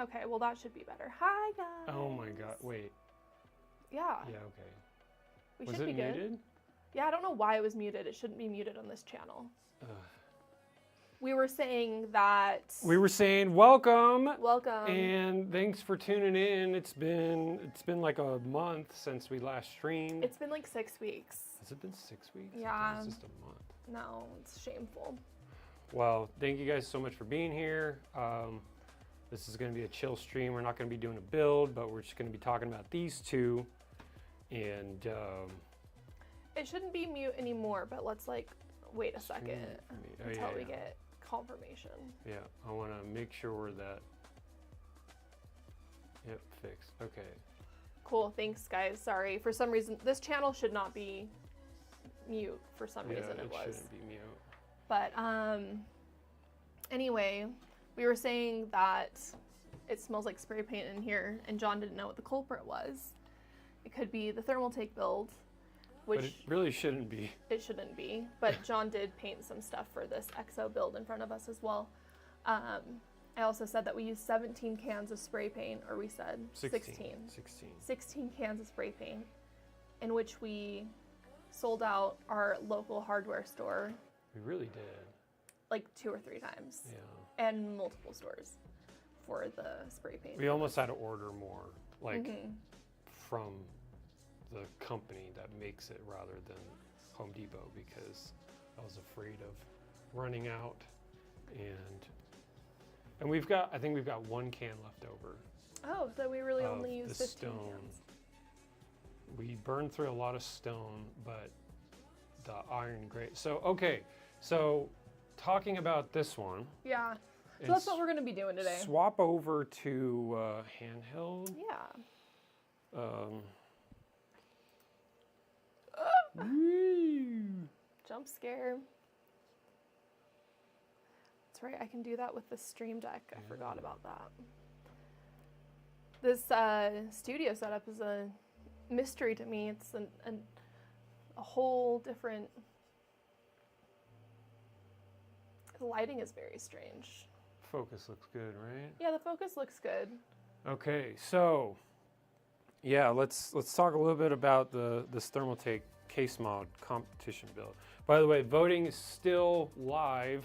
Okay, well that should be better. Hi guys. Oh my god, wait. Yeah. Yeah, okay. We Was should it be good. muted? Yeah, I don't know why it was muted. It shouldn't be muted on this channel. Ugh. We were saying that... We were saying welcome. Welcome. And thanks for tuning in. It's been like a month since we last streamed. It's been like 6 weeks. Has it been 6 weeks? Yeah. I thought it was just a month. No, it's shameful. Well, thank you guys so much for being here. This is going to be a chill stream. We're not going to be doing a build, but we're just going to be talking about these two. And it shouldn't be mute anymore, but let's like wait a second until we get confirmation. Yeah, I want to make sure that. Yep, fixed. Okay. Cool. Thanks, guys. Sorry. For some reason, this channel should not be mute. For some reason, it was. Shouldn't be mute. But anyway, we were saying that it smells like spray paint in here, and John didn't know what the culprit was. It could be the Thermaltake build, which but it really shouldn't be. It shouldn't be. But John did paint some stuff for this EXO build in front of us as well. I also said that we used 17 cans of spray paint, or we said 16. 16 cans of spray paint, in which we sold out our local hardware store. We really did. Like 2 or 3 times. Yeah. And multiple stores for the spray paint. We almost had to order more, like from the company that makes it rather than Home Depot, because I was afraid of running out. And we've got, I think we've got 1 can left over. Oh, so we really only used 15 stone. cans. We burned through a lot of stone, but the iron grate. So, okay, so talking about this one. Yeah, so that's what we're going to be doing today. Swap over to handheld. Yeah. Jump scare. That's right, I can do that with the Stream Deck. I forgot about that. This studio setup is a mystery to me. It's a whole different... The lighting is very strange. Focus looks good, right? Yeah, the focus looks good. Okay, so yeah, let's talk a little bit about this Thermaltake case mod competition build. By the way, voting is still live.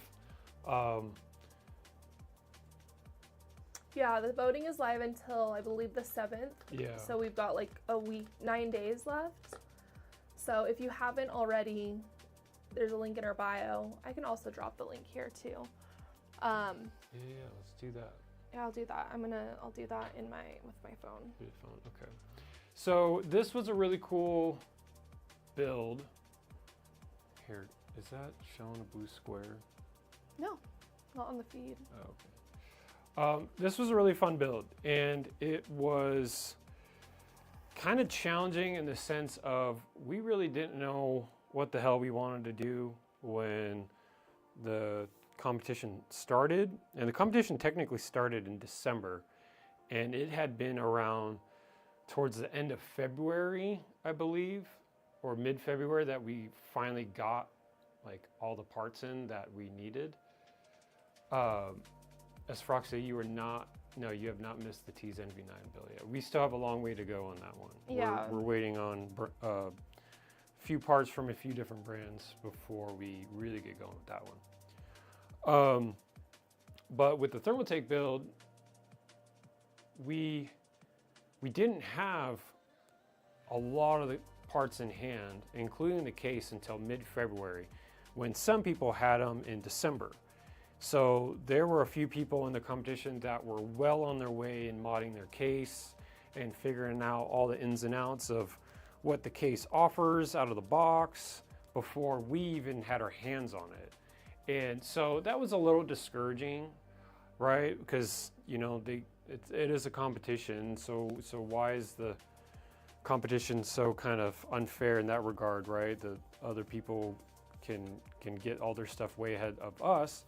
Yeah, the voting is live until I believe the 7th. Yeah. So we've got like a week, 9 days left. So if you haven't already, there's a link in our bio. I can also drop the link here too. Yeah, let's do that. Yeah, I'll do that. I'll do that with my phone. Your phone, okay. So this was a really cool build. Here, is that showing a blue square? No, not on the feed. Oh, okay. This was a really fun build, and it was kind of challenging in the sense of we really didn't know what the hell we wanted to do when the competition started. And the competition technically started in December, and it had been around towards the end of February, I believe, or mid-February, that we finally got like all the parts in that we needed. As Froxy, you have not missed the T's NV9 build yet. We still have a long way to go on that one. Yeah. We're waiting on a few parts from a few different brands before we really get going with that one. But with the Thermaltake build, we didn't have a lot of the parts in hand, including the case, until mid-February, when some people had them in December. So there were a few people in the competition that were well on their way in modding their case and figuring out all the ins and outs of what the case offers out of the box before we even had our hands on it. And so that was a little discouraging, right? Because, you know, it is a competition, so why is the competition so kind of unfair in that regard, right? The other people can get all their stuff way ahead of us.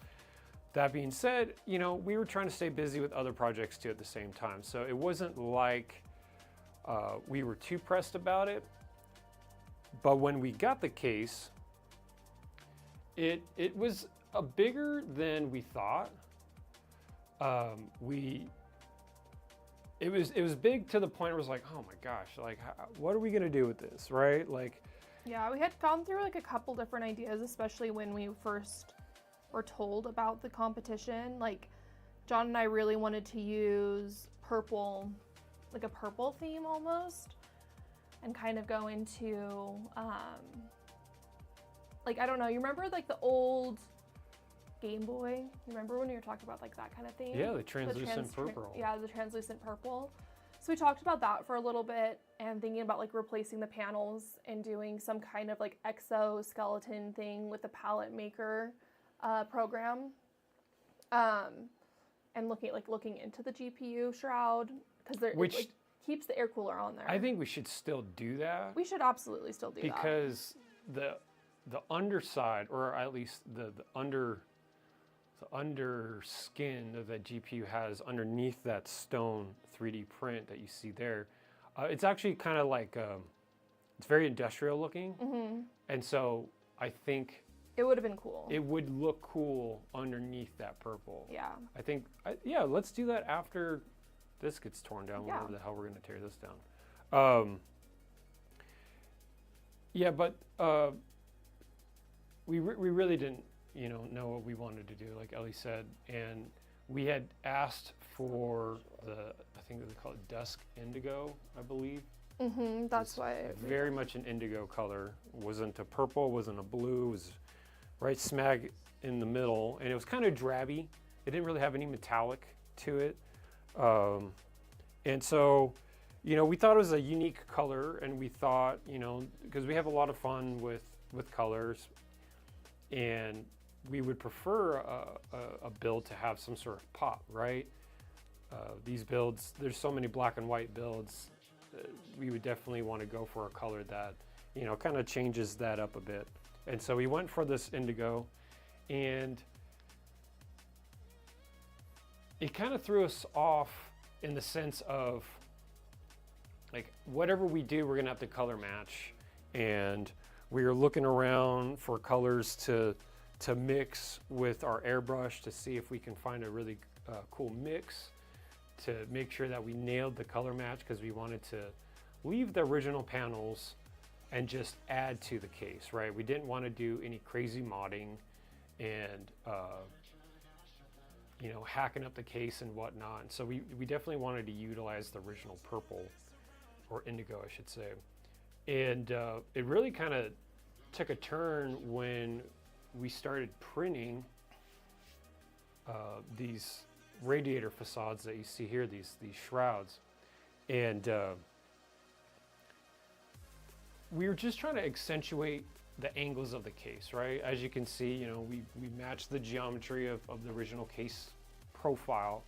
That being said, you know, we were trying to stay busy with other projects too at the same time. So it wasn't like we were too pressed about it. But when we got the case, it was bigger than we thought. We it was big to the point where it was like, oh my gosh, like what are we gonna do with this, right? Like, yeah, we had gone through like a couple different ideas, especially when we first were told about the competition. Like, John and I really wanted to use purple, like a purple theme almost, and kind of go into like, I don't know, you remember like the old Game Boy? You remember when we were talking about like that kind of thing? Yeah, the translucent purple. Yeah, the translucent purple. So we talked about that for a little bit and thinking about like replacing the panels and doing some kind of like exoskeleton thing with the palette maker program. And looking into the GPU shroud because it like, keeps the air cooler on there. I think we should still do that. We should absolutely still do that. Because the underside, or at least the under skin of that GPU has underneath that stone 3D print that you see there, it's actually kind of like, it's very industrial looking. Mm-hmm. And so I think it would have been cool. It would look cool underneath that purple. Yeah. I think, yeah, let's do that after this gets torn down, whenever the hell we're going to tear this down. Yeah, but we really didn't, know what we wanted to do, like Ellie said, and we had asked for I think they call it dusk indigo, I believe. Mm-hmm, that's why. Very much an indigo color. Wasn't a purple, wasn't a blue, was right smack in the middle, and it was kind of drabby. It didn't really have any metallic to it. And so, we thought it was a unique color, and we thought, because we have a lot of fun with colors, and we would prefer a build to have some sort of pop, right? These builds, there's so many black and white builds, we would definitely want to go for a color that, kind of changes that up a bit. And so we went for this indigo, and it kind of threw us off in the sense of, like, whatever we do, we're gonna have to color match. And we were looking around for colors to mix with our airbrush to see if we can find a really cool mix to make sure that we nailed the color match, because we wanted to leave the original panels and just add to the case, right? We didn't want to do any crazy modding and hacking up the case and whatnot. So we definitely wanted to utilize the original purple, or indigo, I should say. And it really kind of took a turn when we started printing these radiator facades that you see here, these shrouds. And we were just trying to accentuate the angles of the case, right? As you can see, we matched the geometry of the original case profile,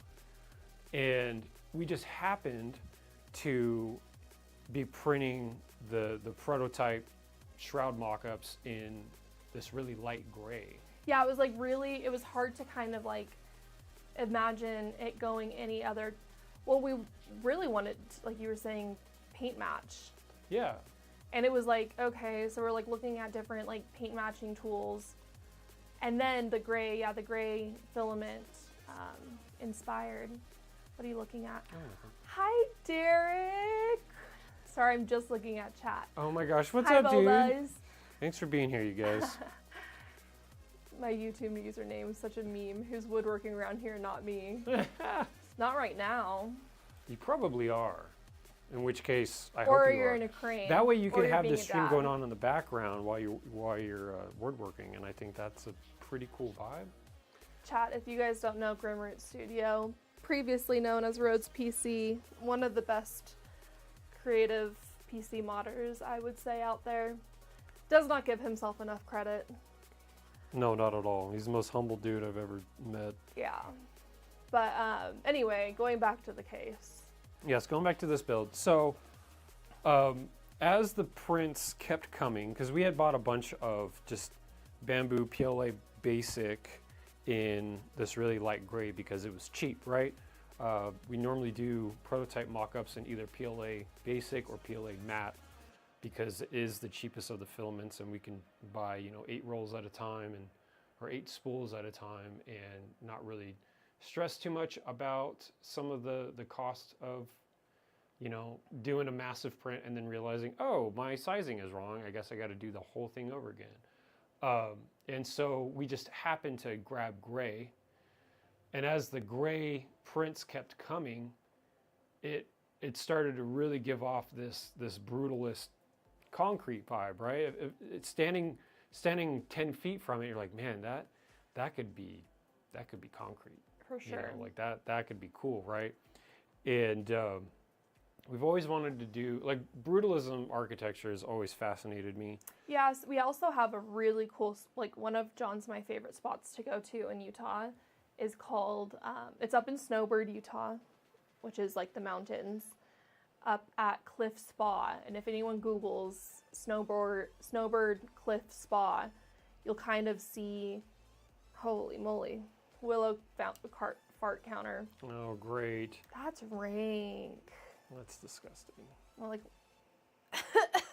and we just happened to be printing the prototype shroud mock-ups in this really light gray. Yeah, it was hard to kind of like imagine it going any other. Well, we really wanted, like you were saying, paint match. Yeah. And it was like, okay, so we're like looking at different like paint matching tools, and then the gray filament inspired. What are you looking at? Oh. Hi, Derek. Sorry, I'm just looking at chat. Oh my gosh, what's Hi, up, dude? Bobas. Thanks for being here, you guys. My YouTube username is such a meme. Who's woodworking around here? Not me. Not right now. You probably are. In which case, I hope or you you're are. in a crane. That way you or can have being the a stream dad. going on in the background while you're woodworking, and I think that's a pretty cool vibe. Chat, if you guys don't know Grimroot Studio, previously known as Rhodes PC, one of the best creative PC modders, I would say, out there. Does not give himself enough credit. No, not at all. He's the most humble dude I've ever met. Yeah. But anyway, going back to the case. Yes, going back to this build. So, as the prints kept coming, because we had bought a bunch of just bamboo PLA basic in this really light gray because it was cheap, right? We normally do prototype mock-ups in either PLA basic or PLA matte because it is the cheapest of the filaments, and we can buy 8 rolls at a time or 8 spools at a time and not really stress too much about some of the cost of, doing a massive print and then realizing, oh, my sizing is wrong. I guess I got to do the whole thing over again. And so we just happened to grab gray. And as the gray prints kept coming, it started to really give off this brutalist concrete vibe, right? It's standing 10 feet from it, you're like, man, that could be concrete. For sure. Like that could be cool, right? And we've always wanted to do, like, brutalism architecture has always fascinated me. Yes, we also have a really cool, like, one of John's my favorite spots to go to in Utah is called, it's up in Snowbird, Utah, which is like the mountains, up at Cliff Spa. And if anyone Googles Snowbird Cliff Spa, you'll kind of see, holy moly, Willow fart counter. Oh, great. That's rank. That's disgusting. Well, like,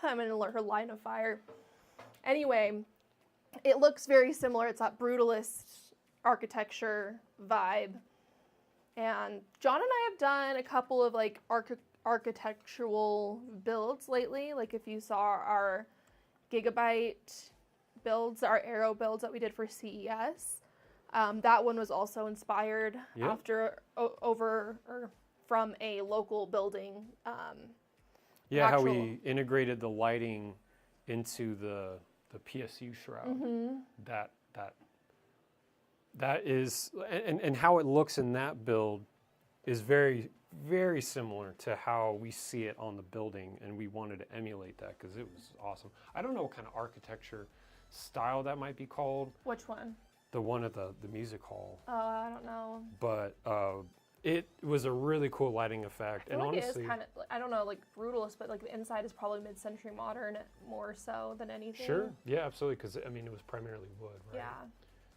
I'm in her line of fire. Anyway, it looks very similar. It's that brutalist architecture vibe. And John and I have done a couple of, like, architectural builds lately. Like, if you saw our Gigabyte builds, our Aero builds that we did for CES, that one was also inspired from a local building. How we integrated the lighting into the PSU shroud. Mm-hmm. That is, and how it looks in that build is very, very similar to how we see it on the building, and we wanted to emulate that because it was awesome. I don't know what kind of architecture style that might be called. Which one? The one at the music hall. Oh, I don't know. But it was a really cool lighting effect. I feel and like honestly, it is kind of, I don't know, like brutalist, but like the inside is probably mid-century modern more so than anything. Sure, yeah, absolutely, because it was primarily wood, right? Yeah.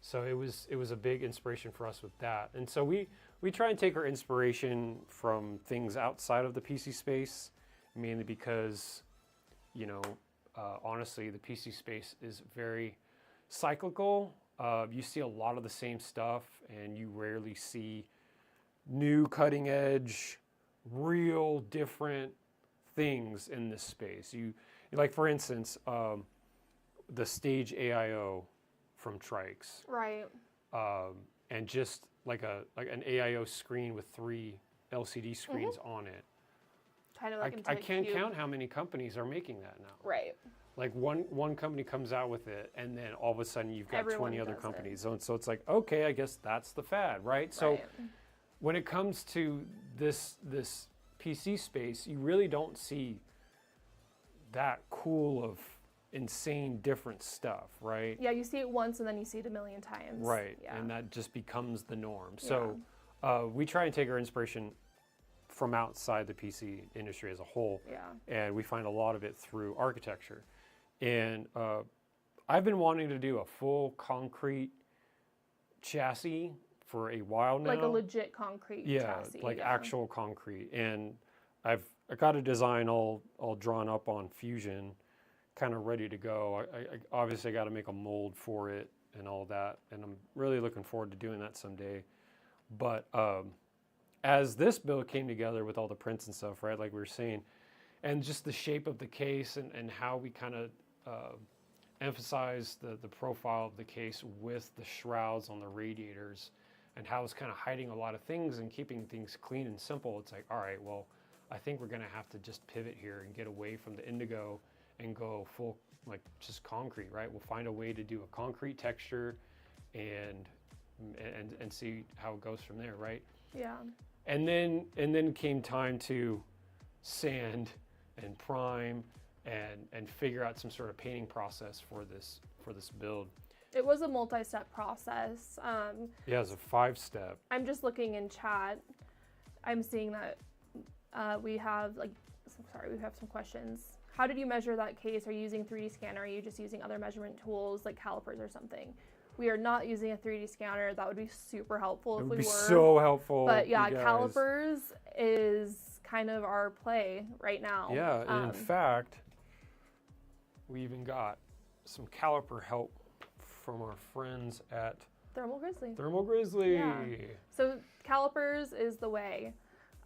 So it was a big inspiration for us with that. And so we try and take our inspiration from things outside of the PC space, mainly because, honestly, the PC space is very cyclical. You see a lot of the same stuff, and you rarely see new cutting edge, real different things in this space. Like, for instance, the Stage AIO from Trikes. Right. And just like an AIO screen with 3 LCD screens on it. Kind of like I can't count how many companies are making that now. Right. Like one company comes out with it, and then all of a sudden you've got Everyone 20 other does companies. So it's like, okay, I guess that's the fad, right? So when it comes to this PC space, you really don't see that cool of insane different stuff, right? Yeah, you see it once and then you see it a million times. Right, Yeah. and that just becomes the norm. So we try and take our inspiration from outside the PC industry as a whole, and we find a lot of it through architecture. And I've been wanting to do a full concrete chassis for a while now. Like a legit concrete chassis. Like actual concrete. And I got a design all drawn up on Fusion, kind of ready to go. I obviously got to make a mold for it and all that, and I'm really looking forward to doing that someday. But as this build came together with all the prints and stuff, right, like we were saying, and just the shape of the case and how we kind of emphasize the profile of the case with the shrouds on the radiators, and how it's kind of hiding a lot of things and keeping things clean and simple. It's like, all right, well, I think we're going to have to just pivot here and get away from the indigo and go full, like, just concrete, right? We'll find a way to do a concrete texture and see how it goes from there, right? Yeah. And then came time to sand and prime and figure out some sort of painting process for this build. It was a multi-step process. Yeah, it was a 5-step. I'm just looking in chat. I'm seeing that we have some questions. How did you measure that case? Are you using 3D scanner? Are you just using other measurement tools like calipers or something? We are not using a 3D scanner. That would be super helpful if we were. It would be so helpful. But yeah, calipers is kind of our play right now. Yeah, and in fact, we even got some caliper help from our friends at Thermal Grizzly. Thermal Grizzly. Yeah. So calipers is the way.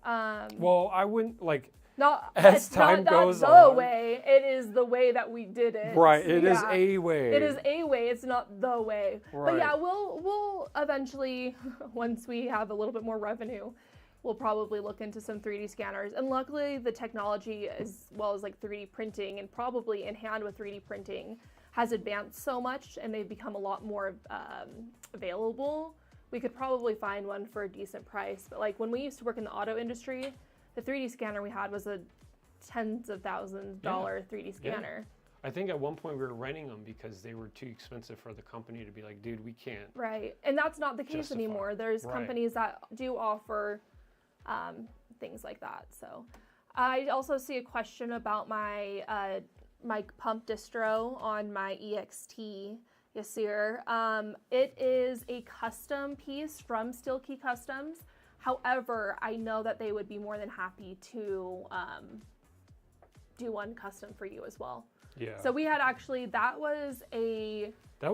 Well, I wouldn't like. Not as time goes not on. The way. It is the way that we did it. Right. It is a way. It is a way. It's not the way. Right. But yeah, we'll eventually, once we have a little bit more revenue, we'll probably look into some 3D scanners. And luckily, the technology, as well as like 3D printing, and probably in hand with 3D printing, has advanced so much, and they've become a lot more available. We could probably find one for a decent price. But like when we used to work in the auto industry, the 3D scanner we had was a tens of thousands dollar 3D scanner. I think at one point we were renting them because they were too expensive for the company to be like, dude, we can't. Right, and that's not the case anymore. There's companies that do offer things like that. So I also see a question about my my pump distro on my EXT Yasir. It is a custom piece from Steelkey Customs. However, I know that they would be more than happy to do one custom for you as well. Yeah. So we had actually, that was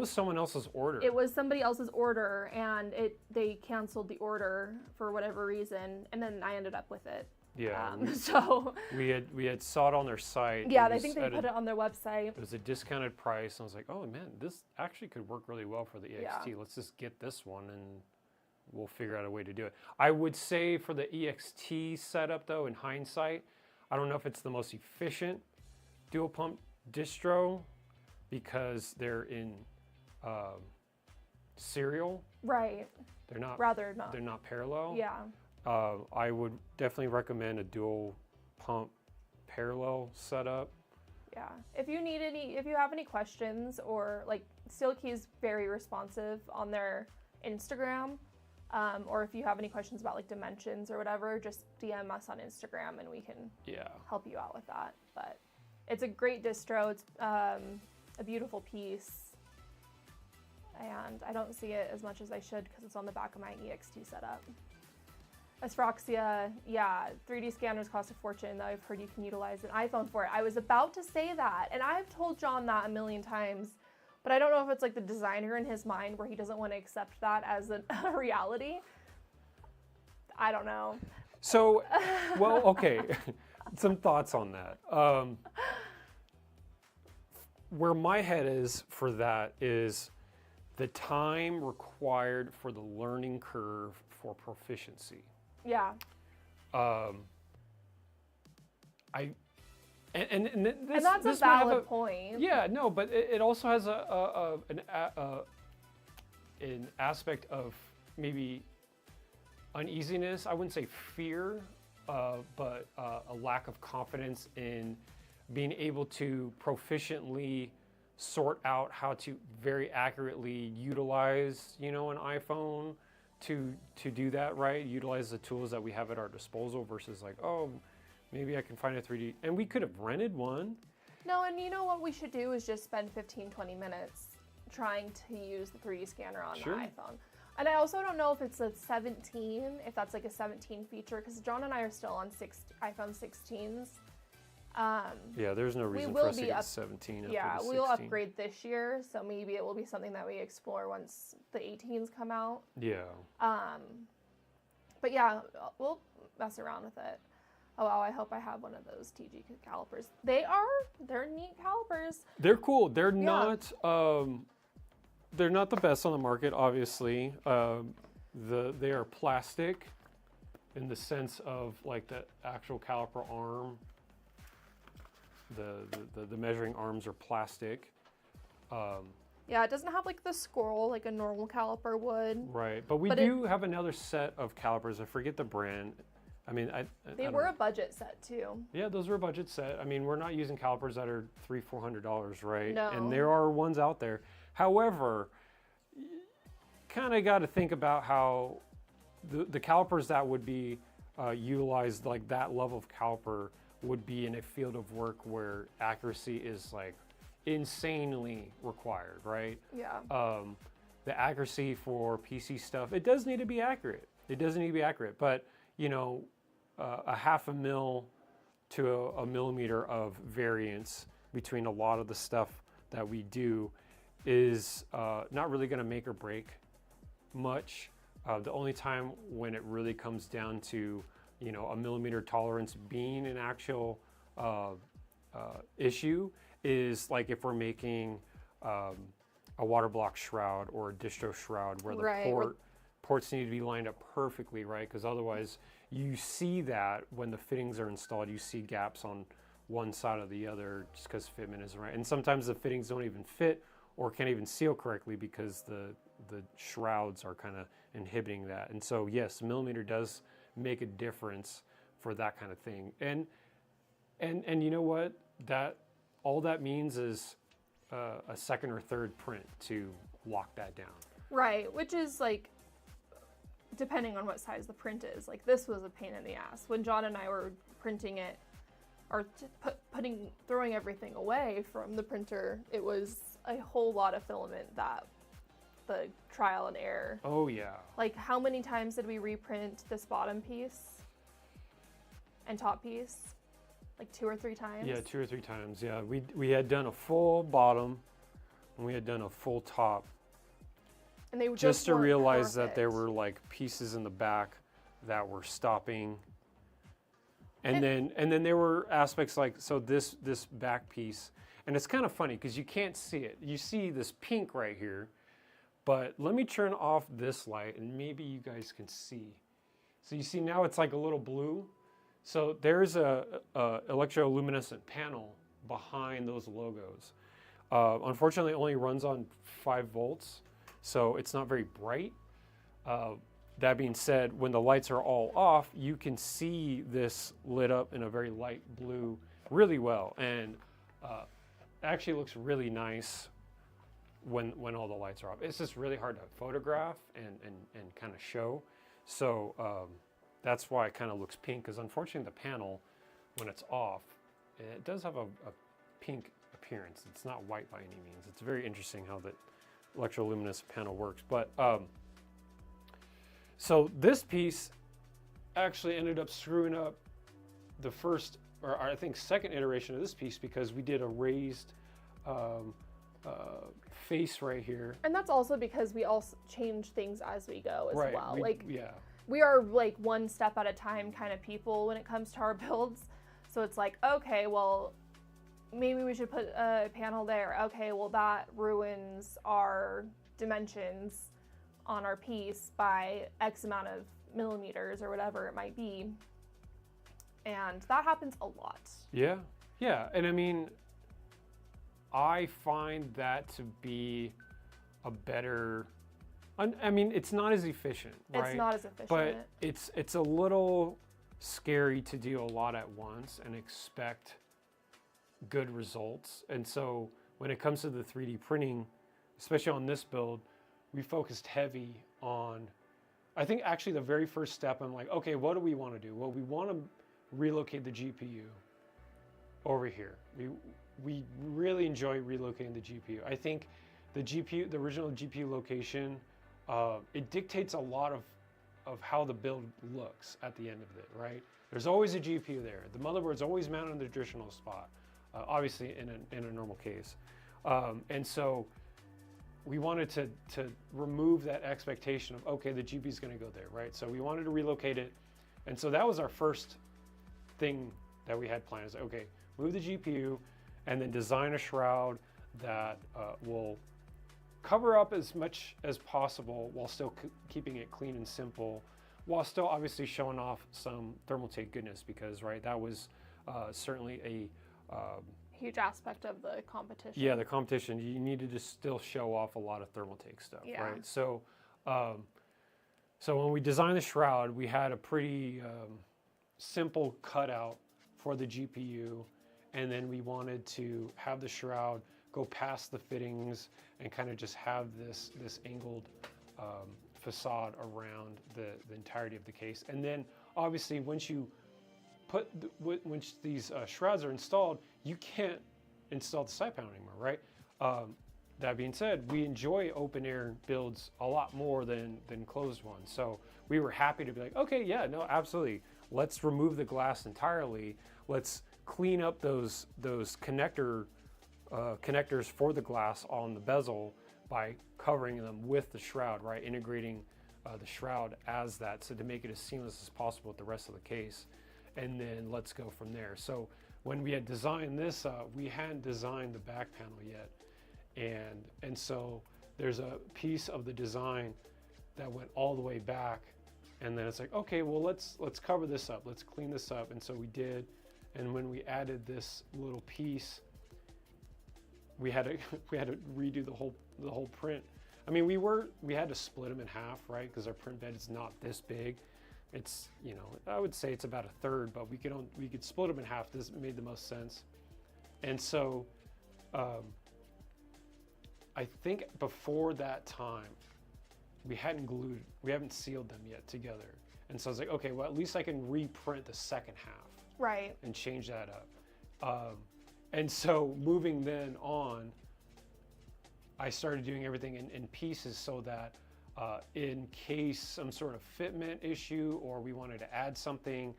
someone else's order. It was somebody else's order, and they canceled the order for whatever reason, and then I ended up with it. Yeah. So we had saw it on their site. Yeah, I think they put it on their website. It was a discounted price. I was like, oh man, this actually could work really well for the EXT. Yeah. Let's just get this one and we'll figure out a way to do it. I would say for the EXT setup though, in hindsight, I don't know if it's the most efficient dual pump distro because they're in serial. Right. They're not. Rather not. They're not parallel. Yeah. I would definitely recommend a dual pump parallel setup. Yeah. If you have any questions, or like Steelkey is very responsive on their Instagram, or if you have any questions about like dimensions or whatever, just DM us on Instagram and we can help you out with that. But it's a great distro. It's a beautiful piece. And I don't see it as much as I should because it's on the back of my EXT setup. Asphyxia, 3D scanners cost a fortune. I've heard you can utilize an iPhone for it. I was about to say that, and I've told John that a million times, but I don't know if it's like the designer in his mind where he doesn't want to accept that as a reality. I don't know. So, well, okay, some thoughts on that. Where my head is for that is the time required for the learning curve for proficiency. Yeah. And that's a valid point. Yeah, no, but it also has an aspect of maybe uneasiness. I wouldn't say fear, but a lack of confidence in being able to proficiently sort out how to very accurately utilize, an iPhone to do that, right? Utilize the tools that we have at our disposal versus like, oh, maybe I can find a 3D. And we could have rented one. No, and you know what we should do is just spend 15, 20 minutes trying to use the 3D scanner on the iPhone. And I also don't know if it's a 17, if that's like a 17 feature, because John and I are still on iPhone 16s. There's no reason for us to get 17. Yeah, we'll upgrade this year, so maybe it will be something that we explore once the 18s come out. Yeah. But yeah, we'll mess around with it. Oh wow, I hope I have one of those TG calipers. They're neat calipers. They're cool. They're not the best on the market, obviously. They are plastic in the sense of like the actual caliper arm. The measuring arms are plastic. It doesn't have like the scroll like a normal caliper would. Right, but we do have another set of calipers. I forget the brand. I mean, they were a budget set too. Yeah, those were a budget set. I mean, we're not using calipers that are $300-400, right? No. And there are ones out there. However, kind of got to think about how the calipers that would be utilized, like that level of caliper, would be in a field of work where accuracy is like insanely required, right? Yeah. The accuracy for PC stuff, it does need to be accurate. It does need to be accurate, but a half a mil to a millimeter of variance between a lot of the stuff that we do is not really going to make or break much. The only time when it really comes down to, you know, a millimeter tolerance being an actual issue is like if we're making a water block shroud or a distro shroud where the ports need to be lined up perfectly, right? Because otherwise you see that when the fittings are installed, you see gaps on one side or the other just because fitment isn't right. And sometimes the fittings don't even fit or can't even seal correctly because the shrouds are kind of inhibiting that. And so yes, millimeter does make a difference for that kind of thing. And you know what? That all that means is a second or third print to lock that down. Right, which is like, depending on what size the print is. Like this was a pain in the ass. When John and I were printing it, or throwing everything away from the printer, it was a whole lot of filament that the trial and error. Oh yeah. Like how many times did we reprint this bottom piece and top piece? Like 2 or 3 times? Yeah, 2 or 3 times. Yeah, we had done a full bottom and we had done a full top. And they just to realize perfect. that there were like pieces in the back that were stopping. And then there were aspects like, so this back piece, and it's kind of funny because you can't see it. You see this pink right here, but let me turn off this light and maybe you guys can see. So you see now it's like a little blue. So there's a electroluminescent panel behind those logos. Unfortunately, it only runs on 5 volts, so it's not very bright. That being said, when the lights are all off, you can see this lit up in a very light blue really well, and it actually looks really nice when all the lights are off. It's just really hard to photograph and kind of show. So that's why it kind of looks pink, because unfortunately the panel, when it's off, it does have a pink appearance. It's not white by any means. It's very interesting how the electroluminescent panel works. But so this piece actually ended up screwing up the first, or I think second iteration of this piece, because we did a raised face right here. And that's also because we also change things as we go as well. Yeah. We are like one step at a time kind of people when it comes to our builds. So it's like, okay, well, maybe we should put a panel there. Okay, well, that ruins our dimensions on our piece by X amount of millimeters or whatever it might be. And that happens a lot. Yeah, yeah. And I mean, I find that to be a better, I mean, it's not as efficient, right? It's not as efficient. But it's a little scary to do a lot at once and expect good results. And so when it comes to the 3D printing, especially on this build, we focused heavy on, I think actually the very first step, I'm like, okay, what do we want to do? Well, we want to relocate the GPU over here. We really enjoy relocating the GPU. I think the GPU, the original GPU location, it dictates a lot of how the build looks at the end of it, right? There's always a GPU there. The motherboard's always mounted in the traditional spot, obviously in a normal case. And so we wanted to remove that expectation of, okay, the GPU is going to go there, right? So we wanted to relocate it. And so that was our first thing that we had planned, is, okay, move the GPU and then design a shroud that will cover up as much as possible while still keeping it clean and simple, while still obviously showing off some Thermaltake goodness, because, right, that was certainly a huge aspect of the competition. Yeah, the competition. You needed to still show off a lot of Thermaltake stuff, yeah. Right? So, so when we designed the shroud, we had a pretty simple cutout for the GPU, and then we wanted to have the shroud go past the fittings and kind of just have this angled facade around the entirety of the case. And then obviously once you put once these shrouds are installed, you can't install the side panel anymore, right? That being said, we enjoy open air builds a lot more than closed ones. So we were happy to be like, okay, yeah, no, absolutely. Let's remove the glass entirely. Let's clean up those connectors for the glass on the bezel, by covering them with the shroud, right? Integrating the shroud as that, so to make it as seamless as possible with the rest of the case. And then let's go from there. So when we had designed this up, we hadn't designed the back panel yet. And so there's a piece of the design that went all the way back. And then it's like, okay, well, let's cover this up. Let's clean this up. And so we did. And when we added this little piece, we had to redo the whole print. I mean, we had to split them in half, right? Because our print bed is not this big. It's, you know, I would say it's about a third, but we could split them in half. This made the most sense. And so I think before that time, we haven't sealed them yet together. And so I was like, okay, well, at least I can reprint the second half. Right. And change that up. And so moving then on, I started doing everything in pieces so that in case some sort of fitment issue or we wanted to add something,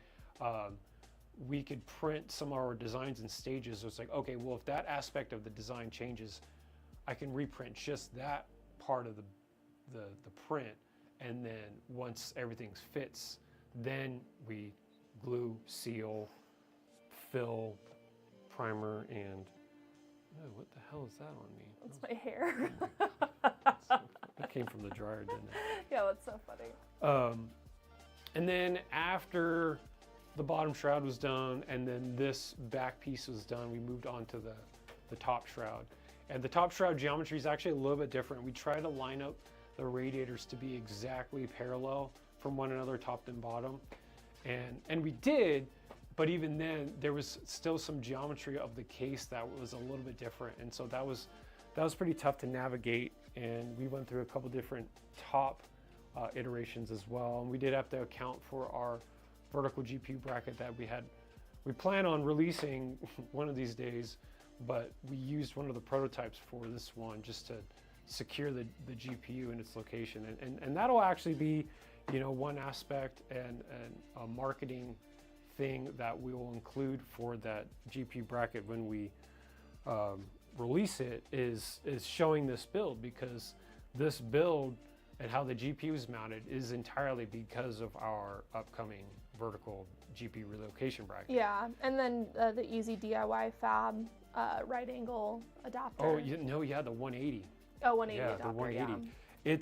we could print some of our designs in stages. So it's like, okay, well, if that aspect of the design changes, I can reprint just that part of the print. And then once everything fits, then we glue, seal, fill, primer, and oh, what the hell is that on me? That's my hair. That came from the dryer, didn't it? Yeah, that's so funny. And then after the bottom shroud was done and then this back piece was done, we moved on to the top shroud. And the top shroud geometry is actually a little bit different. We try to line up the radiators to be exactly parallel from one another, top and bottom. And we did, but even then there was still some geometry of the case that was a little bit different. And so that was pretty tough to navigate. And we went through a couple different top iterations as well. And we did have to account for our vertical GPU bracket that we plan on releasing one of these days, but we used one of the prototypes for this one just to secure the GPU in its location. And that'll actually be, you know, one aspect and a marketing thing that we will include for that GPU bracket when we release it is showing this build, because this build and how the GPU is mounted is entirely because of our upcoming vertical GPU relocation bracket. Yeah, and then the easy DIY fab right angle adapter. Oh, yeah, the 180. Oh, 180 yeah, adapter, the 180. Yeah.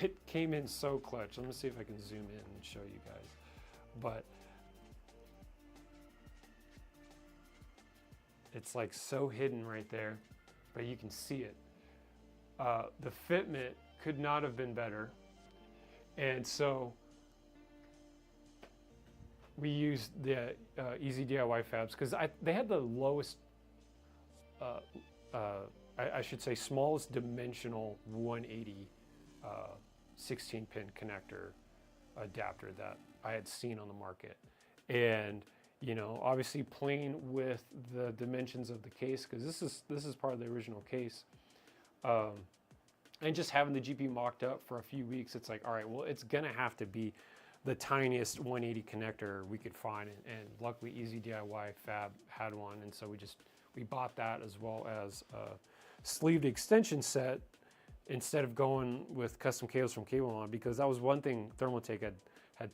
It came in so clutch. Let me see if I can zoom in and show you guys. But it's like so hidden right there, but you can see it. The fitment could not have been better. And so we used the easy DIY fabs because they had the lowest, I should say smallest dimensional 180 16-pin connector adapter that I had seen on the market. And you know, obviously playing with the dimensions of the case, because this is part of the original case, and just having the GPU mocked up for a few weeks, it's like, all right, well, it's gonna have to be the tiniest 180 connector we could find, and luckily Easy DIY Fab had one, and so we bought that, as well as a sleeved extension set instead of going with custom cables from Cable-On, because that was one thing Thermaltake had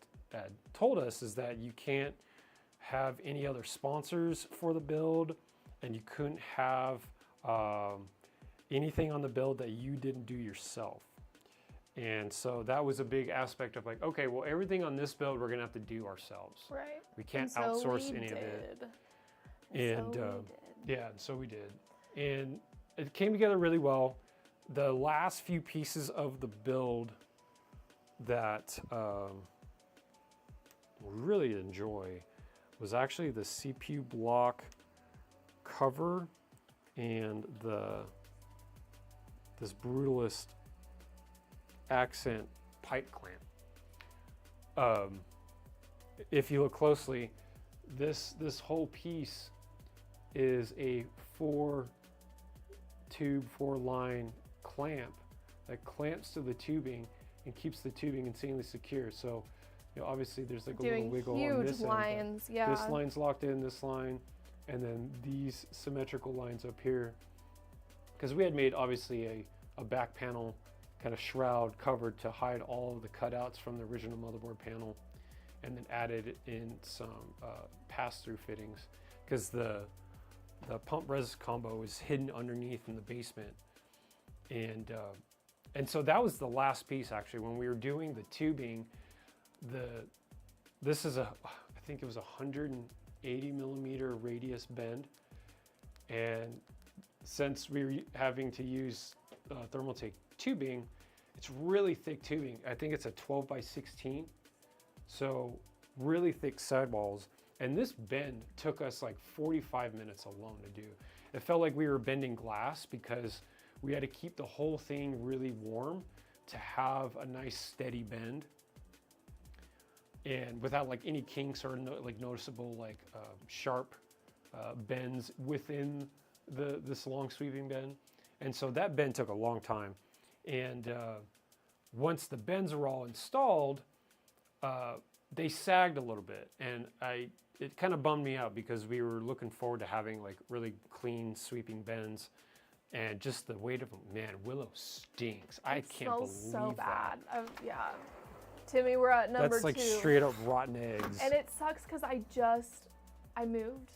told us, is that you can't have any other sponsors for the build, and you couldn't have anything on the build that you didn't do yourself. And so that was a big aspect of like, okay, well, everything on this build we're gonna have to do ourselves. Right. We can't outsource any of it. And yeah, so we did. And it came together really well. The last few pieces of the build that we really enjoy was actually the CPU block cover and this Brutalist accent pipe clamp. If you look closely, this whole piece is a 4-line clamp that clamps to the tubing and keeps the tubing insanely secure. So, you know, obviously there's like a little wiggle on this lines, end. yeah. This line's locked in, this line, and then these symmetrical lines up here. Because we had made obviously a back panel kind of shroud covered to hide all of the cutouts from the original motherboard panel, and then added in some pass-through fittings because the pump res combo is hidden underneath in the basement. And so that was the last piece actually. When we were doing the tubing, this is I think it was 180 millimeter radius bend. And since we were having to use Thermaltake tubing, it's really thick tubing. I think it's a 12 by 16. So really thick sidewalls. And this bend took us like 45 minutes alone to do. It felt like we were bending glass because we had to keep the whole thing really warm to have a nice steady bend, and without like any kinks or like noticeable like sharp bends within this long sweeping bend. And so that bend took a long time. And once the bends were all installed, they sagged a little bit, and it kind of bummed me out because we were looking forward to having like really clean sweeping bends, and just the weight of them. Man, Willow stinks. I can't believe so that. bad. Yeah, Timmy, we're at number 2. That's like straight up rotten eggs. And it sucks because I moved,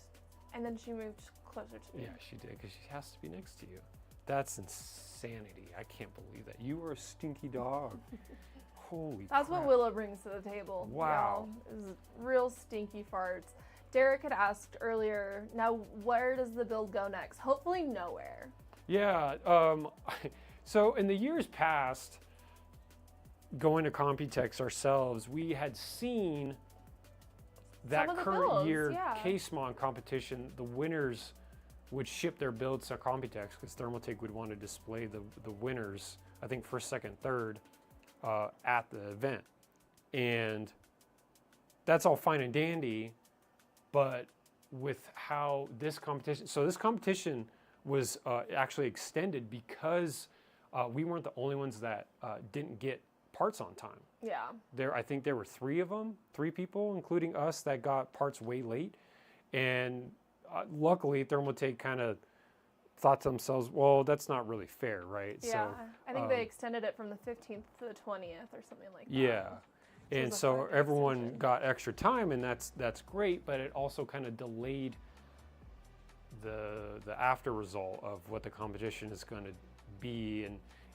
and then she moved closer to me. Yeah, she did, because she has to be next to you. That's insanity. I can't believe that. You are a stinky dog. Holy That's crap. what Willow brings to the table. Wow. Is real stinky farts. Derek had asked earlier, now where does the build go next? Hopefully nowhere. Yeah. So in the years past, going to Computex ourselves, we had seen that current builds, year yeah. Case-Mon competition, the winners would ship their builds to Computex because Thermaltake would want to display the winners, I think first, second, third, at the event. And that's all fine and dandy, but with how this competition was actually extended because we weren't the only ones that didn't get parts on time. Yeah. I think there were 3 people, including us, that got parts way late. And luckily, Thermaltake kind of thought to themselves, well, that's not really fair, right? Yeah, so, I think they extended it from the 15th to the 20th or something like that. Yeah, and so everyone got extra time, and that's great, but it also kind of delayed the after result of what the competition is going to be.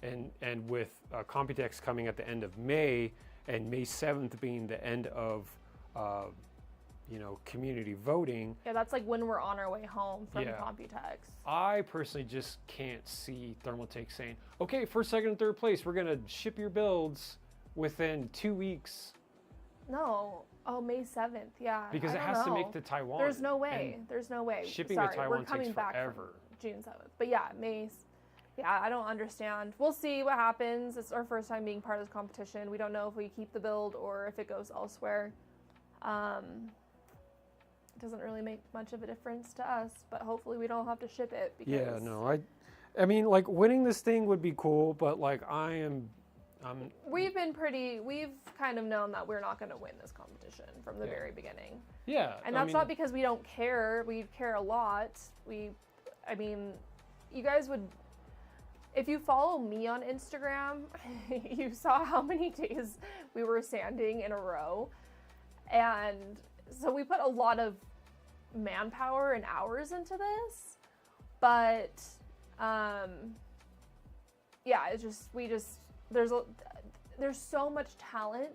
And with Computex coming at the end of May, and May 7th being the end of community voting. Yeah, that's like when we're on our way home from Computex. I personally just can't see Thermaltake saying, okay, first, second, and third place, we're going to ship your builds within 2 weeks. No. Oh, May 7th, yeah. Because it has to make to Taiwan. There's no way. There's no way. Shipping to Taiwan we're coming takes back forever. June 7th. But yeah, yeah, I don't understand. We'll see what happens. It's our first time being part of this competition. We don't know if we keep the build or if it goes elsewhere. It doesn't really make much of a difference to us, but hopefully we don't have to ship it. Because yeah, no, I mean, like, winning this thing would be cool, but like, we've kind of known that we're not going to win this competition from the very beginning. Yeah. And that's not because we don't care. We care a lot. I mean, you guys would, if you follow me on Instagram, you saw how many days we were sanding in a row. And so we put a lot of manpower and hours into this, but yeah, there's so much talent.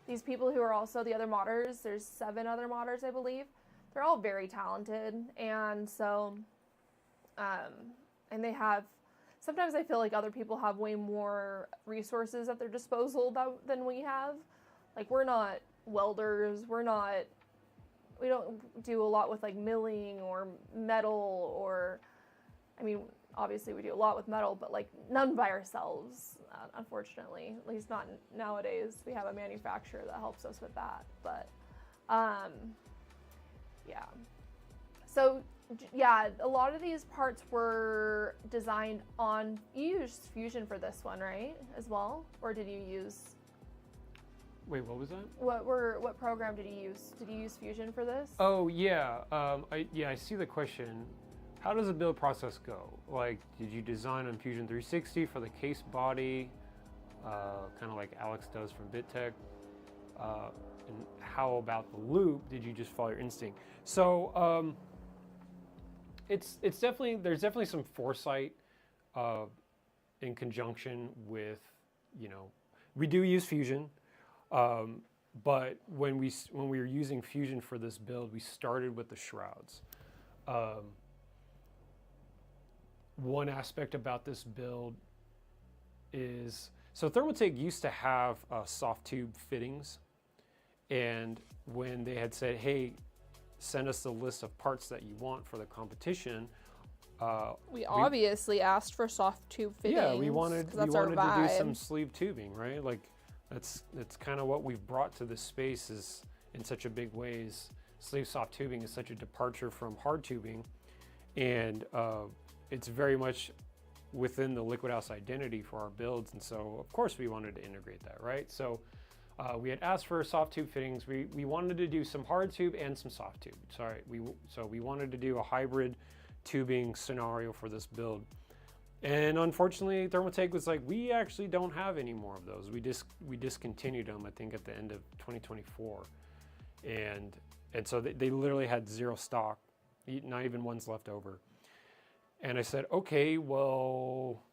These people who are also the other modders, there's 7 other modders, I believe. They're all very talented, and so and they have, sometimes I feel like other people have way more resources at their disposal than we have. Like, we're not welders, we don't do a lot with like milling or metal, or, I mean, obviously we do a lot with metal, but like none by ourselves, unfortunately, at least not nowadays. We have a manufacturer that helps us with that, but yeah. So yeah, a lot of these parts were designed on, you used Fusion for this one, right, as well? Or did you use... Wait, what was that? What program did you use? Did you use Fusion for this? Oh, yeah. I see the question. how does the build process go? Like, did you design on Fusion 360 for the case body, kind of like Alex does from BitTech? And how about the loop? Did you just follow your instinct? So it's definitely, there's definitely some foresight in conjunction with, you know, we do use Fusion, but when we were using Fusion for this build, we started with the shrouds. One aspect about this build is, so Thermaltake used to have soft tube fittings, and when they had said, hey, send us the list of parts that you want for the competition, we obviously asked for soft tube fittings. Yeah, we wanted to do some sleeve tubing, right? Like that's kind of what we've brought to this space is in such a big ways. Sleeve soft tubing is such a departure from hard tubing, and it's very much within the Liquid House identity for our builds, and so of course we wanted to integrate that, right? So we had asked for soft tube fittings. We wanted to do some hard tube and some soft tube. So we wanted to do a hybrid tubing scenario for this build, and unfortunately Thermaltake was like, we actually don't have any more of those. We discontinued them, I think, at the end of 2024, and so they literally had zero stock, not even one's left over. And I said, okay, well,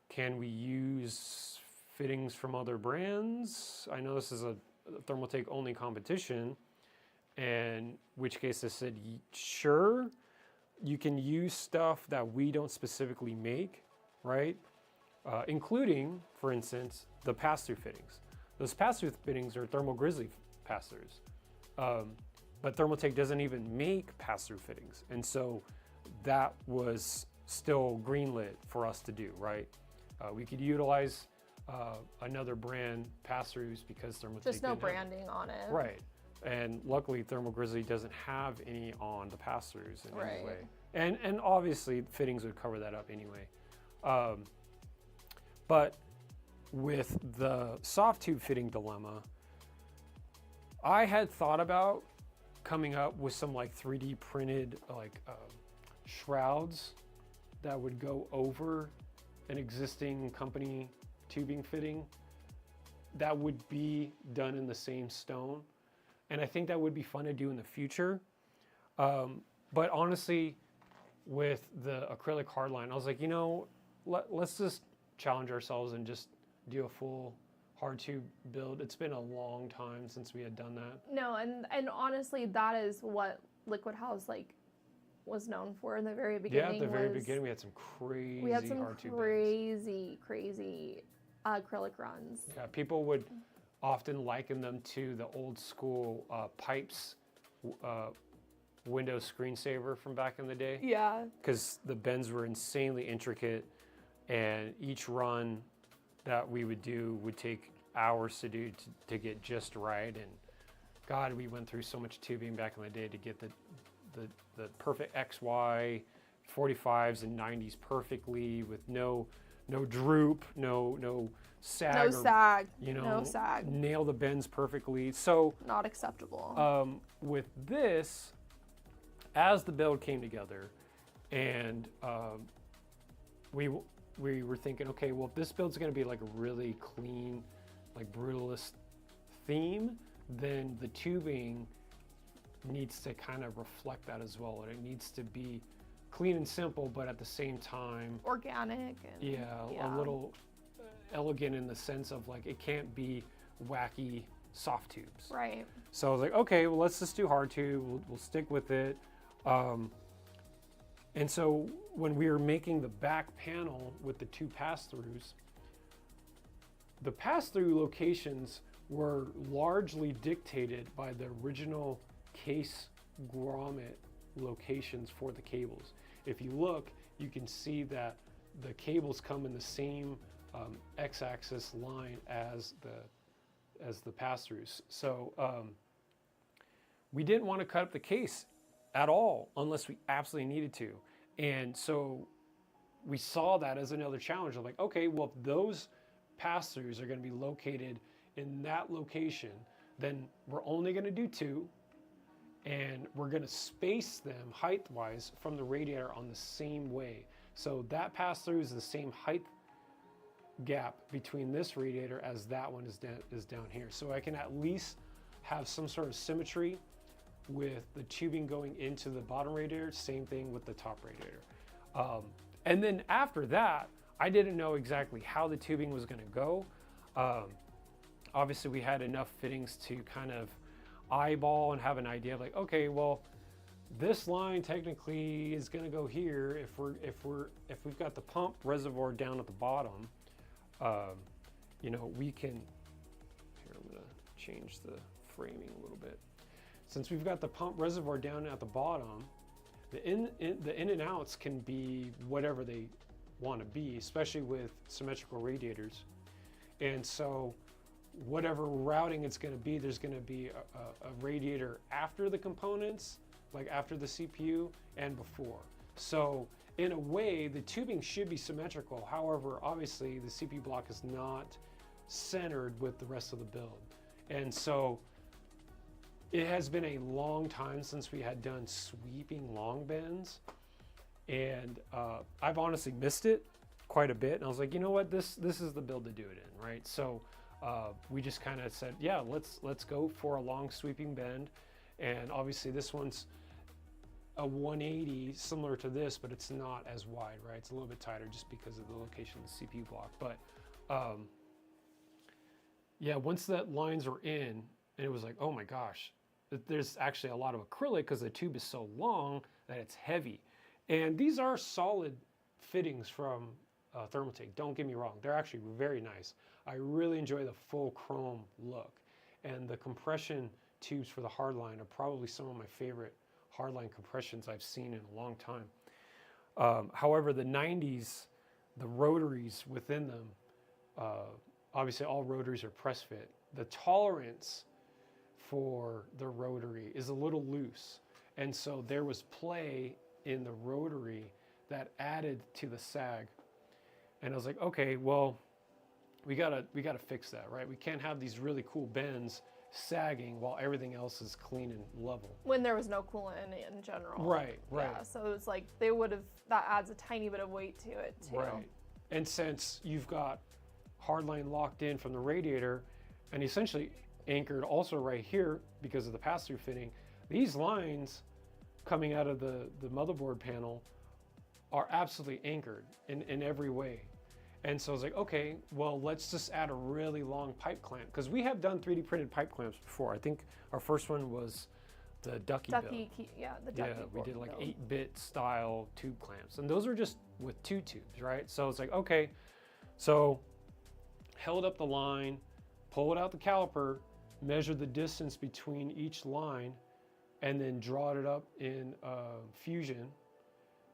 can we use fittings from other brands? I know this is a Thermaltake only competition, and which case I said, sure, you can use stuff that we don't specifically make, right? Including, for instance, the pass-through fittings. Those pass-through fittings are Thermal Grizzly pass-throughs, but Thermaltake doesn't even make pass-through fittings, and so that was still greenlit for us to do, right? We could utilize another brand pass-throughs because Thermaltake just no branding on it, right? And luckily, Thermal Grizzly doesn't have any on the pass-throughs in any way, and obviously fittings would cover that up anyway. But with the soft tube fitting dilemma, I had thought about coming up with some like 3D printed like shrouds that would go over an existing company tubing fitting that would be done in the same stone. And I think that would be fun to do in the future. But honestly, with the acrylic hardline, I was like, you know, let's just challenge ourselves and just do a full hard tube build. It's been a long time since we had done that. No, and honestly, that is what Liquid House was known for in the very beginning. Yeah, at the very beginning, we had some crazy hard tube builds. Crazy acrylic runs. Yeah, people would often liken them to the old school Pipes Windows screensaver from back in the day. Yeah. Because the bends were insanely intricate, and each run that we would do would take hours to do to get just right. And God, we went through so much tubing back in the day to get the perfect XY 45s and 90s perfectly with no droop, no sag. No sag. No sag. Nail the bends perfectly. So not acceptable. With this, as the build came together, and we were thinking, okay, well, if this build's going to be like a really clean, like brutalist theme, then the tubing needs to kind of reflect that as well, and it needs to be clean and simple, but at the same time organic and a little elegant in the sense of like it can't be wacky soft tubes. Right. So I was like, okay, well, let's just do hard tube. We'll stick with it. And so when we were making the back panel with the two pass-throughs, the pass-through locations were largely dictated by the original case grommet locations for the cables. If you look, you can see that the cables come in the same x-axis line as the pass-throughs. So we didn't want to cut up the case at all unless we absolutely needed to. And so we saw that as another challenge of like, okay, well, if those pass-throughs are going to be located in that location, then we're only going to do two. and we're going to space them height-wise from the radiator on the same way. So that pass-through is the same height gap between this radiator as that one is down here. So I can at least have some sort of symmetry with the tubing going into the bottom radiator, same thing with the top radiator. And then after that, I didn't know exactly how the tubing was going to go. Obviously we had enough fittings to kind of eyeball and have an idea of like, okay, well, this line technically is going to go here if we've got the pump reservoir down at the bottom. You know, we can, here, I'm going to change the framing a little bit. Since we've got the pump reservoir down at the bottom, the in and outs can be whatever they want to be, especially with symmetrical radiators. And so whatever routing it's going to be, there's going to be a radiator after the components, like after the CPU and before. So in a way, the tubing should be symmetrical. However, obviously the CPU block is not centered with the rest of the build. And so it has been a long time since we had done sweeping long bends. And I've honestly missed it quite a bit. And I was like, you know what, this is the build to do it in, right? So we just kind of said, yeah, let's go for a long sweeping bend. And obviously this one's a 180 similar to this, but it's not as wide, right? It's a little bit tighter just because of the location of the CPU block. But yeah, once that lines are in, and it was like, oh my gosh, there's actually a lot of acrylic because the tube is so long that it's heavy. And these are solid fittings from Thermaltake, don't get me wrong. They're actually very nice. I really enjoy the full chrome look. And the compression tubes for the hardline are probably some of my favorite hardline compressions I've seen in a long time. However, the 90s, the rotaries within them, obviously all rotaries are press fit. The tolerance for the rotary is a little loose. And so there was play in the rotary that added to the sag. And I was like, okay, well, we gotta fix that, right? We can't have these really cool bends sagging while everything else is clean and level. When there was no coolant in general. Right. Yeah, so it's like that adds a tiny bit of weight to it too. Right. And since you've got hardline locked in from the radiator and essentially anchored also right here because of the pass-through fitting, these lines coming out of the motherboard panel are absolutely anchored in every way. And so I was like, okay, well, let's just add a really long pipe clamp, because we have done 3D printed pipe clamps before. I think our first one was the Ducky build. The Ducky. Yeah, we did like 8-bit style tube clamps, and those are just with 2 tubes, right? So it's like, okay, so held up the line, pulled out the caliper, measured the distance between each line, and then drawed it up in Fusion,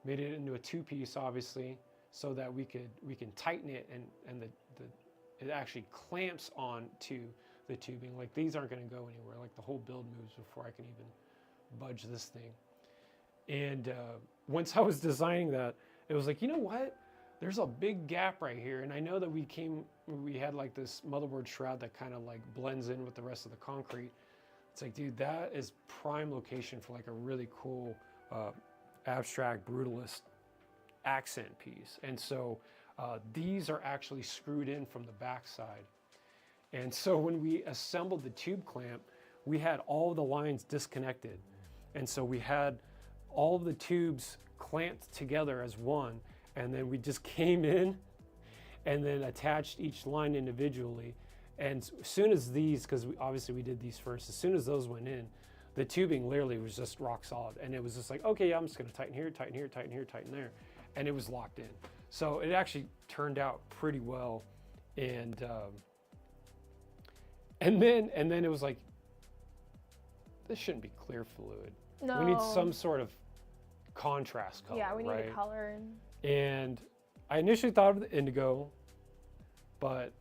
made it into a 2-piece, obviously, so that we can tighten it and it actually clamps on to the tubing. Like these aren't going to go anywhere. Like the whole build moves before I can even budge this thing. And once I was designing that, it was like, you know what? There's a big gap right here. And I know that we had like this motherboard shroud that kind of like blends in with the rest of the concrete. It's like, dude, that is prime location for like a really cool abstract brutalist accent piece. And so these are actually screwed in from the back side. And so when we assembled the tube clamp, we had all the lines disconnected. And so we had all the tubes clamped together as one. And then we just came in and then attached each line individually. And as soon as these, because obviously we did these first, as soon as those went in, the tubing literally was just rock solid. And it was just like, okay, yeah, I'm just gonna tighten here, tighten here, tighten here, tighten there. And it was locked in. So it actually turned out pretty well. And then it was like, this shouldn't be clear fluid. No. We need some sort of contrast color. Yeah, we need right? a color. And I initially thought of the indigo, but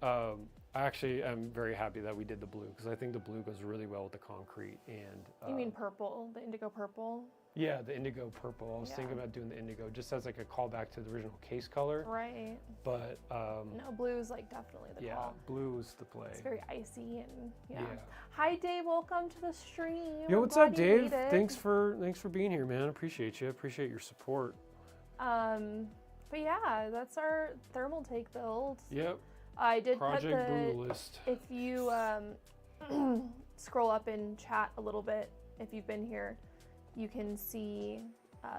Actually, I'm very happy that we did the blue because I think the blue goes really well with the concrete. And you mean purple, the indigo purple? Yeah, the indigo purple. I was thinking about doing the indigo just as like a callback to the original case color. Right. But no, blue is like definitely the call. Yeah, blue is the play. It's very icy and Hi Dave, welcome to the stream. Yo, what's up, Dave? Thanks for being here, man. Appreciate you. Appreciate your support. But yeah, that's our Thermaltake build. Yep. I did Project put the Brutalist. If you scroll up in chat a little bit, if you've been here, you can see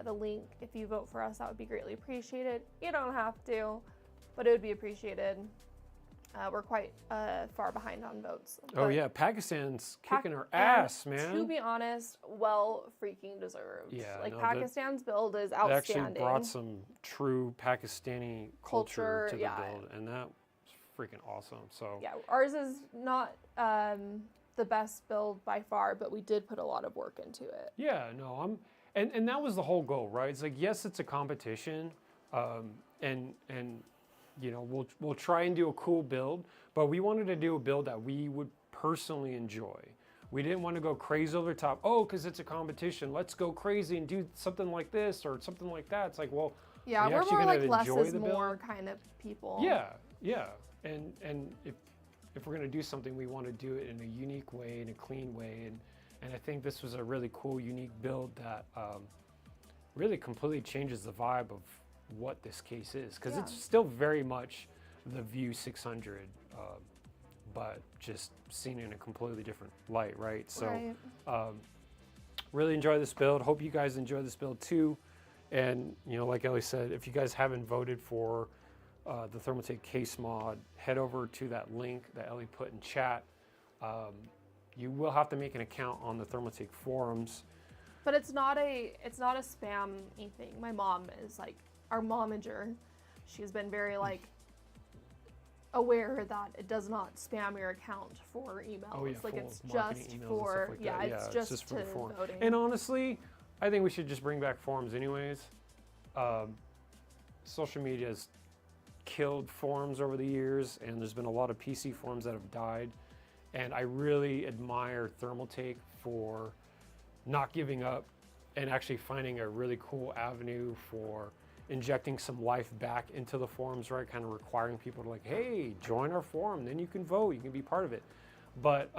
the link. If you vote for us, that would be greatly appreciated. You don't have to, but it would be appreciated. We're quite far behind on votes. Oh yeah, Pakistan's kicking our ass, man. To be honest, well freaking deserved. Yeah, like Pakistan's build is outstanding. It actually brought some true Pakistani culture to the build, and that was freaking awesome. So yeah, ours is not the best build by far, but we did put a lot of work into it. Yeah, no, and that was the whole goal, right? It's like, yes, it's a competition, and you know, we'll try and do a cool build, but we wanted to do a build that we would personally enjoy. We didn't want to go crazy over the top. Oh, because it's a competition, let's go crazy and do something like this or something like that. It's like, well, yeah, we're more like less is more kind of people. Yeah, and if we're going to do something, we want to do it in a unique way, in a clean way, and I think this was a really cool, unique build that really completely changes the vibe of what this case is, because it's still very much the View 600, but just seen in a completely different light, right? So really enjoy this build. Hope you guys enjoy this build too. And you know, like Ellie said, if you guys haven't voted for the Thermaltake case mod, head over to that link that Ellie put in chat. You will have to make an account on the Thermaltake forums. But it's not a spam-y thing. My mom is like our momager. She's been very like aware that it does not spam your account for emails. Oh, yeah, like it's just for like it's just for to the forum. voting. And honestly, I think we should just bring back forums anyways. Social media has killed forums over the years, and there's been a lot of PC forums that have died. And I really admire Thermaltake for not giving up and actually finding a really cool avenue for injecting some life back into the forums, right? Kind of requiring people to like, hey, join our forum, then you can vote, you can be part of it. But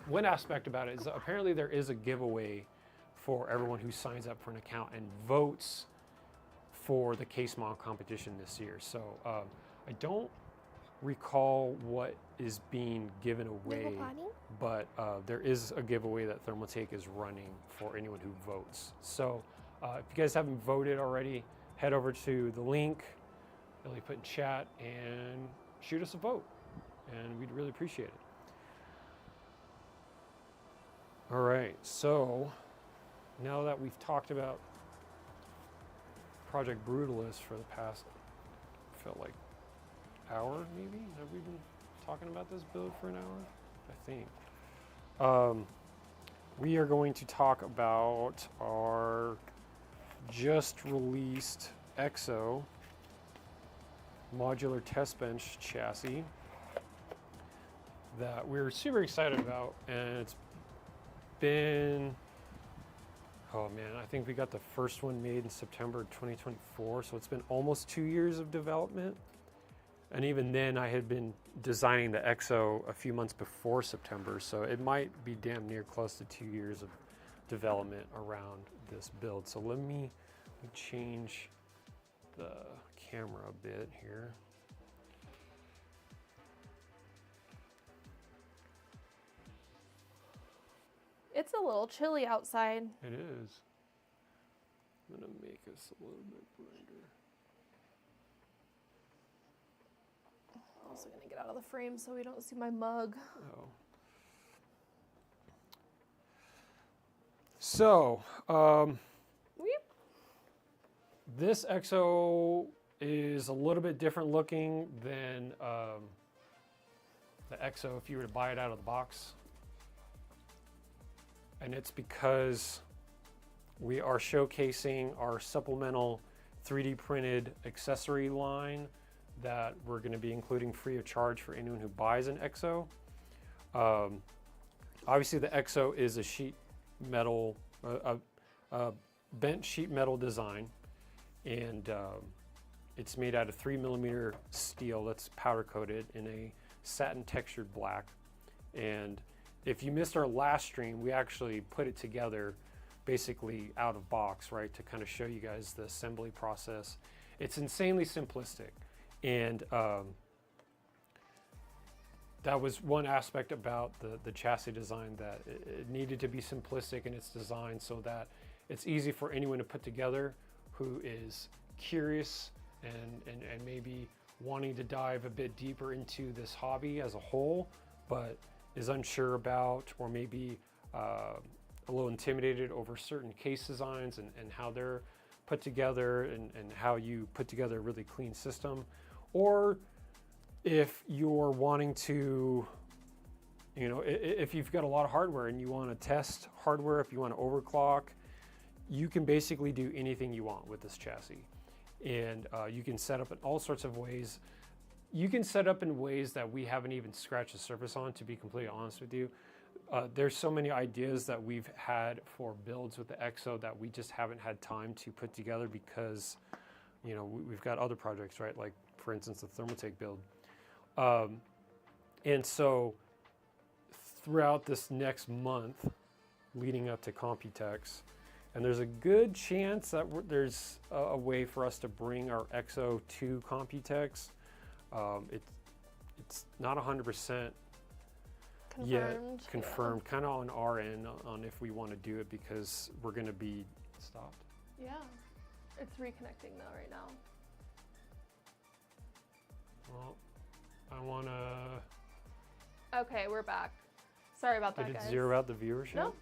one aspect about it is that apparently there is a giveaway for everyone who signs up for an account and votes for the case mod competition this year. So I don't recall what is being given away, but there is a giveaway that Thermaltake is running for anyone who votes. So if you guys haven't voted already, head over to the link Ellie put in chat and shoot us a vote, and we'd really appreciate it. All right, so now that we've talked about Project Brutalist for the past, felt like hour maybe? Have we been talking about this build for an hour? I think. We are going to talk about our just released EXO modular test bench chassis that we're super excited about, and it's been, oh man, I think we got the first one made in September 2024, so it's been almost 2 years of development. And even then, I had been designing the EXO a few months before September, so it might be damn near close to 2 years of development around this build. So let me change the camera a bit here. It's a little chilly outside. It is. I'm gonna make us a little bit brighter. Also gonna get out of the frame so we don't see my mug. Oh. So, this EXO is a little bit different looking than the EXO if you were to buy it out of the box. And it's because we are showcasing our supplemental 3D printed accessory line that we're going to be including free of charge for anyone who buys an EXO. Obviously the EXO is a sheet metal, a bent sheet metal design, and it's made out of 3mm steel that's powder coated in a satin textured black. And if you missed our last stream, we actually put it together basically out of box, right, to kind of show you guys the assembly process. It's insanely simplistic, and that was one aspect about the chassis design, that it needed to be simplistic in its design so that it's easy for anyone to put together who is curious and maybe wanting to dive a bit deeper into this hobby as a whole, but is unsure about, or maybe a little intimidated over certain case designs and how they're put together and how you put together a really clean system. Or if you're wanting to, you know, if you've got a lot of hardware and you want to test hardware, if you want to overclock, you can basically do anything you want with this chassis. And you can set up in all sorts of ways. You can set up in ways that we haven't even scratched the surface on, to be completely honest with you. There's so many ideas that we've had for builds with the EXO that we just haven't had time to put together because, you know, we've got other projects, right? Like, for instance, the Thermaltake build. And so throughout this next month leading up to Computex, and there's a good chance that there's a way for us to bring our EXO to Computex. It's not 100% yet confirmed, yeah. Kind of on our end on if we want to do it, because we're going to be stopped. Yeah, it's reconnecting though right now. Well, I want to... Okay, we're back. Sorry about that, guys. Did it zero out the viewership? No,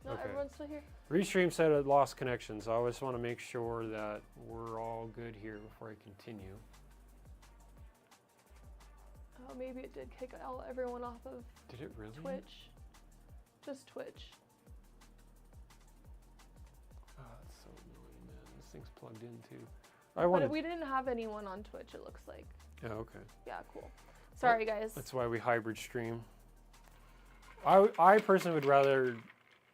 okay. Everyone's still here. Restream said it lost connection, so I just want to make sure that we're all good here before I continue. Oh, maybe it did kick out everyone off of Did it really? Twitch. Just Twitch. Oh, that's so annoying, man. This thing's plugged in too. But we didn't have anyone on Twitch, it looks like. Oh, okay. Yeah, cool. Sorry, guys. That's why we hybrid stream. I personally would rather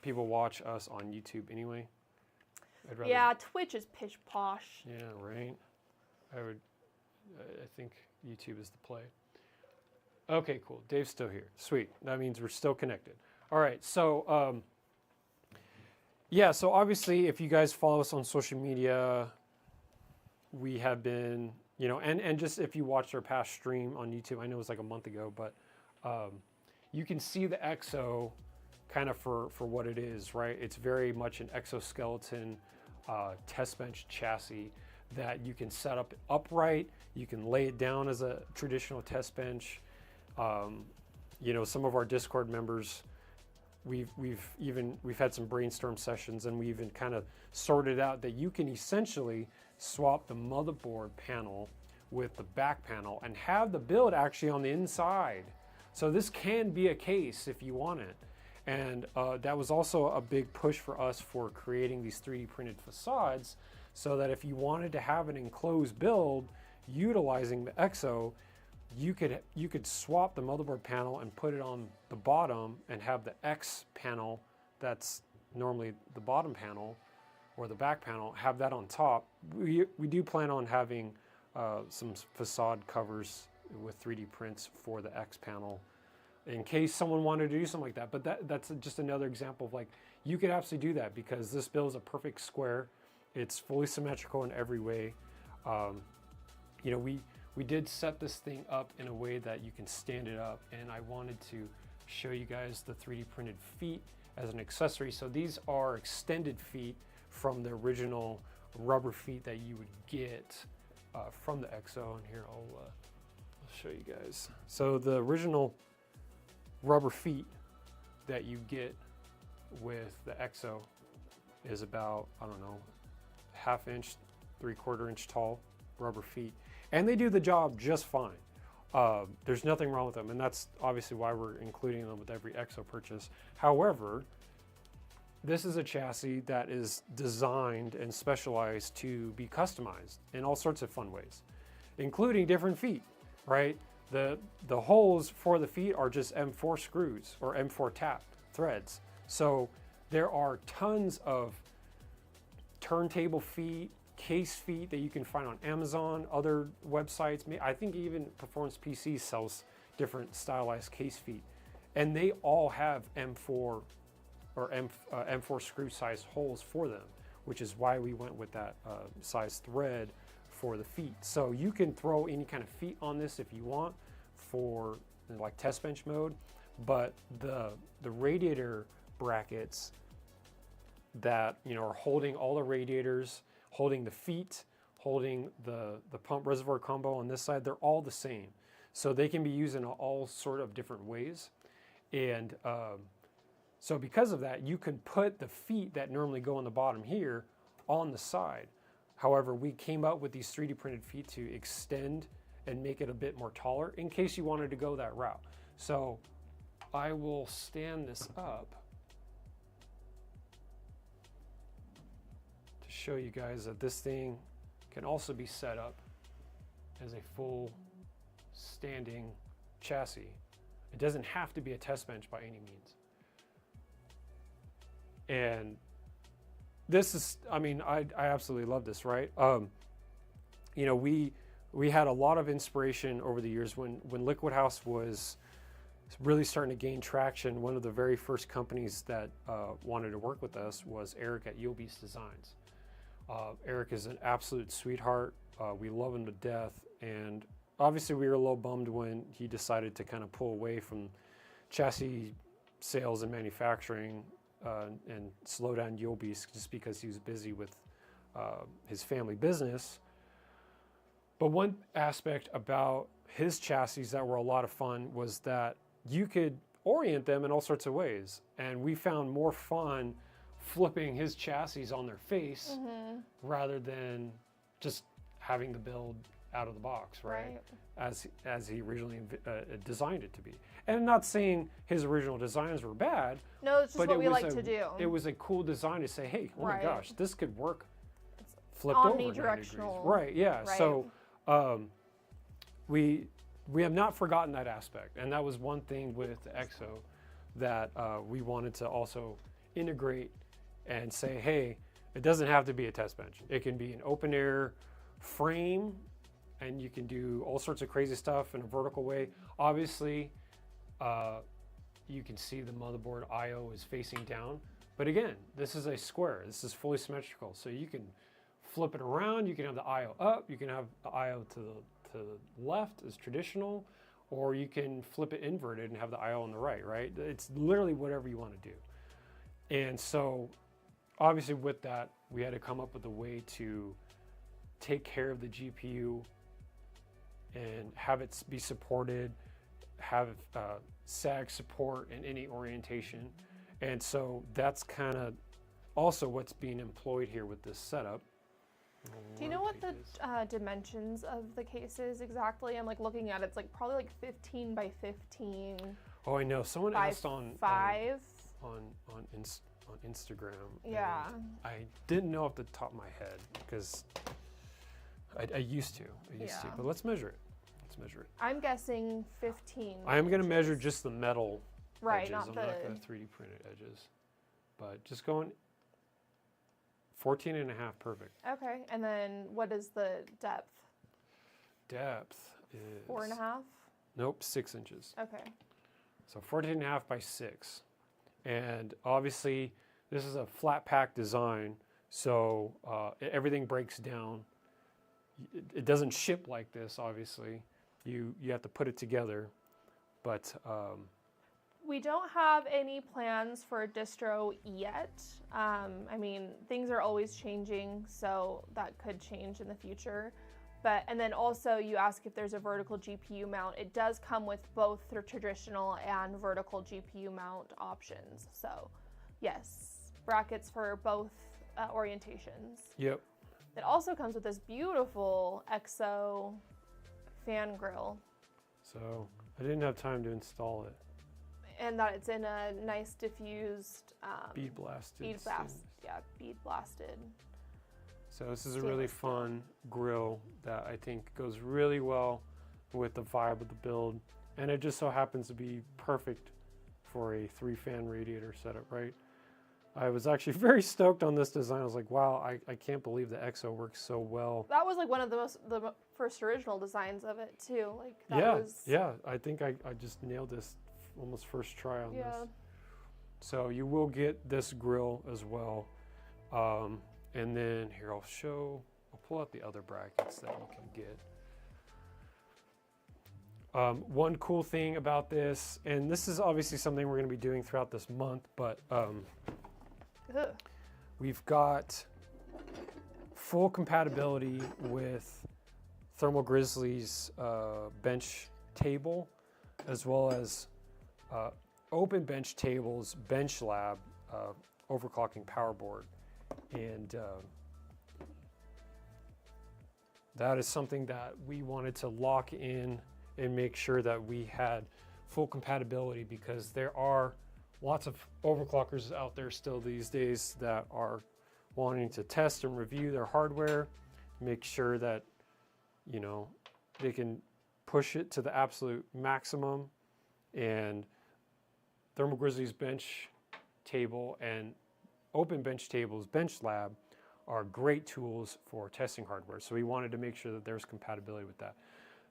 people watch us on YouTube anyway. Yeah, Twitch is pish posh. Yeah, right. I think YouTube is the play. Okay, cool. Dave's still here. Sweet. That means we're still connected. All right. So, yeah. So obviously, if you guys follow us on social media, we have been, you know, and just if you watched our past stream on YouTube, I know it was like a month ago, but you can see the EXO kind of for what it is, right? It's very much an exoskeleton test bench chassis that you can set up upright. You can lay it down as a traditional test bench. You know, some of our Discord members, we've had some brainstorm sessions, and we even kind of sorted out that you can essentially swap the motherboard panel with the back panel and have the build actually on the inside. So this can be a case if you want it. And that was also a big push for us for creating these 3D printed facades, so that if you wanted to have an enclosed build utilizing the EXO, you could swap the motherboard panel and put it on the bottom and have the X panel, that's normally the bottom panel or the back panel, have that on top. We do plan on having some facade covers with 3D prints for the X panel in case someone wanted to do something like that. But that's just another example of, like, you could absolutely do that because this build is a perfect square. It's fully symmetrical in every way. You know, we did set this thing up in a way that you can stand it up, and I wanted to show you guys the 3D printed feet as an accessory. So these are extended feet from the original rubber feet that you would get from the EXO. And here I'll show you guys. So the original rubber feet that you get with the EXO is about, I don't know, 1/2 inch, 3/4 inch tall rubber feet. And they do the job just fine. There's nothing wrong with them, and that's obviously why we're including them with every EXO purchase. However, this is a chassis that is designed and specialized to be customized in all sorts of fun ways. including different feet, right? The holes for the feet are just M4 screws or M4 tap threads. So there are tons of turntable feet, case feet that you can find on Amazon, other websites. I think even Performance PC sells different stylized case feet. And they all have M4 or M4 screw sized holes for them, which is why we went with that size thread for the feet. So you can throw any kind of feet on this if you want for like test bench mode, but the radiator brackets that are holding all the radiators, holding the feet, holding the pump reservoir combo on this side, they're all the same. So they can be used in all sort of different ways. And so because of that, you can put the feet that normally go on the bottom here on the side. However, we came up with these 3D printed feet to extend and make it a bit more taller in case you wanted to go that route. So I will stand this up to show you guys that this thing can also be set up as a full standing chassis. It doesn't have to be a test bench by any means. And this is, I absolutely love this, right? We had a lot of inspiration over the years when Liquid House was really starting to gain traction. One of the very first companies that wanted to work with us was Eric at Beast Designs. Eric is an absolute sweetheart. We love him to death. And obviously we were a little bummed when he decided to kind of pull away from chassis sales and manufacturing and slow down Beast just because he was busy with his family business. But one aspect about his chassis that were a lot of fun was that you could orient them in all sorts of ways. And we found more fun flipping his chassis on their face rather than just having the build out of the box, right? As he originally designed it to be. And I'm not saying his original designs were bad. No, it's just what we like to do. It was a cool design to say, hey, oh my gosh, this could work it's flipped over 90 omnidirectional. degrees. Right, yeah. Right. So we have not forgotten that aspect. And that was one thing with the EXO that we wanted to also integrate and say, hey, it doesn't have to be a test bench. It can be an open air frame, and you can do all sorts of crazy stuff in a vertical way. Obviously, you can see the motherboard I/O is facing down. But again, this is a square. This is fully symmetrical. So you can flip it around. You can have the I/O up. You can have the I/O to the left as traditional, or you can flip it inverted and have the I/O on the right, right? It's literally whatever you want to do. And so obviously with that, we had to come up with a way to take care of the GPU and have it be supported, have SAG support in any orientation. And so that's kind of also what's being employed here with this setup. Do you know what the dimensions of the case is exactly? I'm like looking at it, it's like probably like 15 by 15. Oh, I know. Someone asked on 5 on Instagram. Yeah. I didn't know off the top of my head because I used to. But let's measure it. I'm guessing 15. I am going to measure just the metal edges. Not I'm the... not going to 3D print edges. But just going 14 and a half, perfect. Okay, and then what is the depth? Depth is 4.5? Nope, 6 inches. Okay. So 14 and a half by 6. And obviously this is a flat pack design, so everything breaks down. It doesn't ship like this, obviously. You have to put it together, but we don't have any plans for a distro yet. I mean, things are always changing, so that could change in the future. And then also you ask if there's a vertical GPU mount. It does come with both the traditional and vertical GPU mount options. So yes, brackets for both orientations. Yep. It also comes with this beautiful EXO fan grill. So I didn't have time to install it. And that it's in a nice diffused bead blasted. Bead blasted So this is a really fun grill that I think goes really well with the vibe of the build. And it just so happens to be perfect for a 3-fan radiator setup, right? I was actually very stoked on this design. I was like, wow, I can't believe the EXO works so well. That was like one of the first original designs of it too. Like that was... Yeah, I think I just nailed this almost first try on this. So you will get this grill as well. And then here I'll pull out the other brackets that you can get. One cool thing about this, and this is obviously something we're going to be doing throughout this month, but we've got full compatibility with Thermal Grizzly's bench table, as well as Open Bench Table's Bench Lab overclocking power board. And that is something that we wanted to lock in and make sure that we had full compatibility, because there are lots of overclockers out there still these days that are wanting to test and review their hardware, make sure that, you know, they can push it to the absolute maximum. And Thermal Grizzly's bench table and Open Bench Table's Bench Lab are great tools for testing hardware. So we wanted to make sure that there's compatibility with that.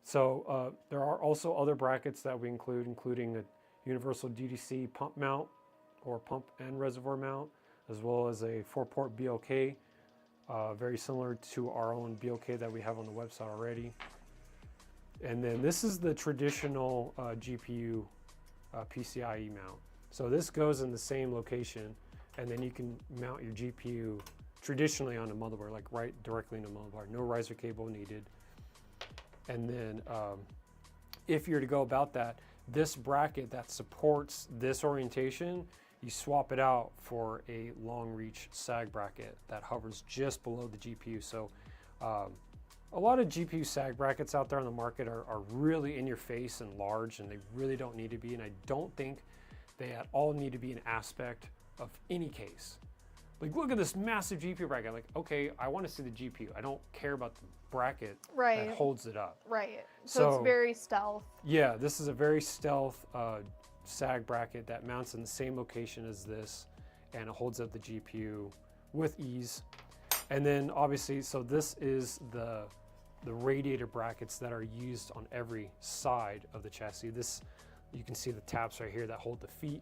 So there are also other brackets that we include, including a universal DDC pump mount or pump and reservoir mount, as well as a 4-port BLK, very similar to our own BLK that we have on the website already. And then this is the traditional GPU PCIe mount. So this goes in the same location, and then you can mount your GPU traditionally on a motherboard, like right directly in a motherboard, no riser cable needed. And then if you're to go about that, this bracket that supports this orientation, you swap it out for a long reach sag bracket that hovers just below the GPU. So a lot of GPU sag brackets out there on the market are really in your face and large, and they really don't need to be. And I don't think they at all need to be an aspect of any case. Like, look at this massive GPU bracket. Like, okay, I want to see the GPU. I don't care about the bracket that holds it up. Right. So it's very stealth. Yeah, this is a very stealth sag bracket that mounts in the same location as this, and it holds up the GPU with ease. And then obviously, so this is the radiator brackets that are used on every side of the chassis. This, you can see the taps right here that hold the feet.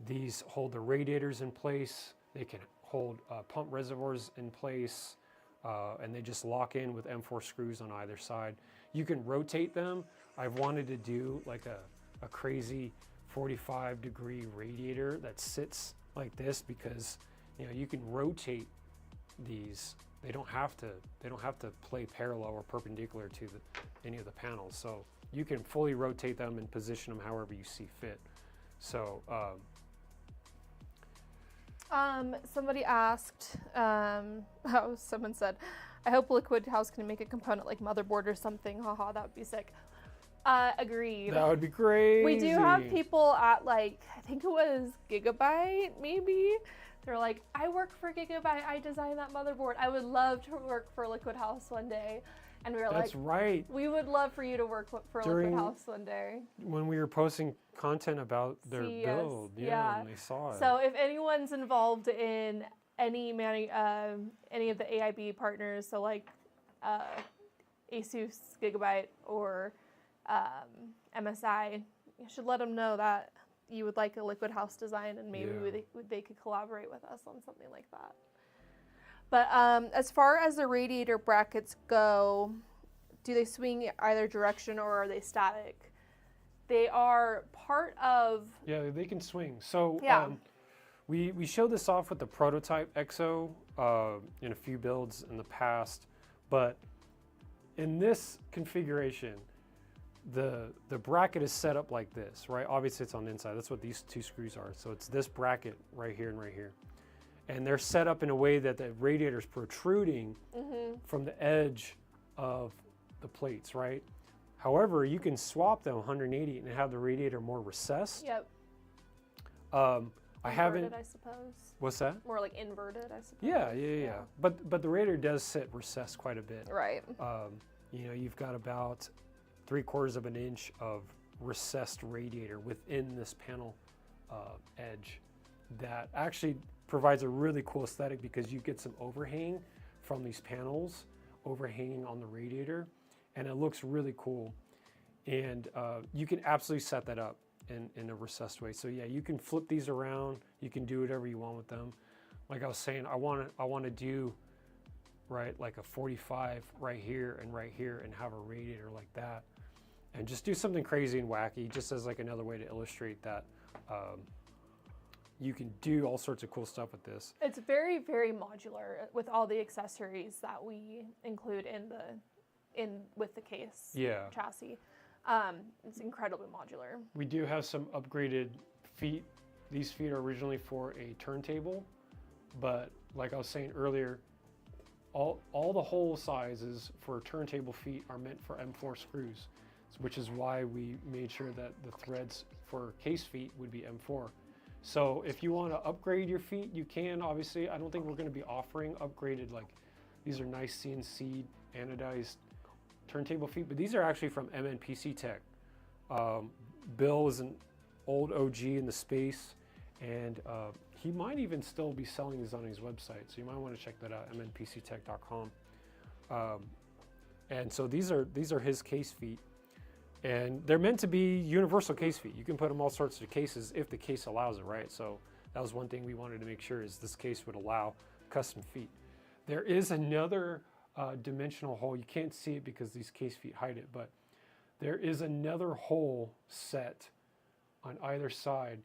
These hold the radiators in place. They can hold pump reservoirs in place, and they just lock in with M4 screws on either side. You can rotate them. I've wanted to do like a crazy 45-degree radiator that sits like this, because you know you can rotate these. They don't have to play parallel or perpendicular to any of the panels. So you can fully rotate them and position them however you see fit. So. Somebody asked, someone said, I hope Liquid House can make a component like motherboard or something. Haha, that would be sick. Agreed. That would be great. We do have people at, like, I think it was Gigabyte, maybe. They're like, I work for Gigabyte. I designed that motherboard. I would love to work for Liquid House one day. And we were That's like, right. We would love for you to work for Liquid House one day. When we were posting content about their build, yeah, and they saw it. So if anyone's involved in any of the AIB partners, so like Asus, Gigabyte, or MSI, you should let them know that you would like a Liquid House design, and maybe they could collaborate with us on something like that. But as far as the radiator brackets go, do they swing either direction or are they static? They are part of... Yeah, they can swing. So we showed this off with the prototype EXO in a few builds in the past, but in this configuration, the bracket is set up like this, right? Obviously it's on the inside. That's what these two screws are. So it's this bracket right here and right here. And they're set up in a way that the radiator is protruding from the edge of the plates, right? However, you can swap them 180 and have the radiator more recessed. Yep. I I haven't. Inverted, I suppose. What's that? More like inverted, I suppose. Yeah. But the radiator does sit recessed quite a bit. Right. You know, you've got about 3/4 of an inch of recessed radiator within this panel edge that actually provides a really cool aesthetic because you get some overhang from these panels overhanging on the radiator, and it looks really cool. And you can absolutely set that up in a recessed way. So yeah, you can flip these around. You can do whatever you want with them. Like I was saying, I want to do like a 45 right here and have a radiator like that, and just do something crazy and wacky, just as like another way to illustrate that you can do all sorts of cool stuff with this. It's very, very modular with all the accessories that we include with the case chassis. It's incredibly modular. We do have some upgraded feet. These feet are originally for a turntable, but like I was saying earlier, all the hole sizes for turntable feet are meant for M4 screws, which is why we made sure that the threads for case feet would be M4. So if you want to upgrade your feet, you can. Obviously, I don't think we're going to be offering upgraded, like these are nice CNC anodized turntable feet, but these are actually from MNPC Tech. Bill is an old OG in the space, and he might even still be selling these on his website, so you might want to check that out, mnpctech.com. And so these are his case feet, and they're meant to be universal case feet. You can put them all sorts of cases if the case allows it, right? So that was one thing we wanted to make sure is this case would allow custom feet. There is another dimensional hole. You can't see it because these case feet hide it, but there is another hole set on either side.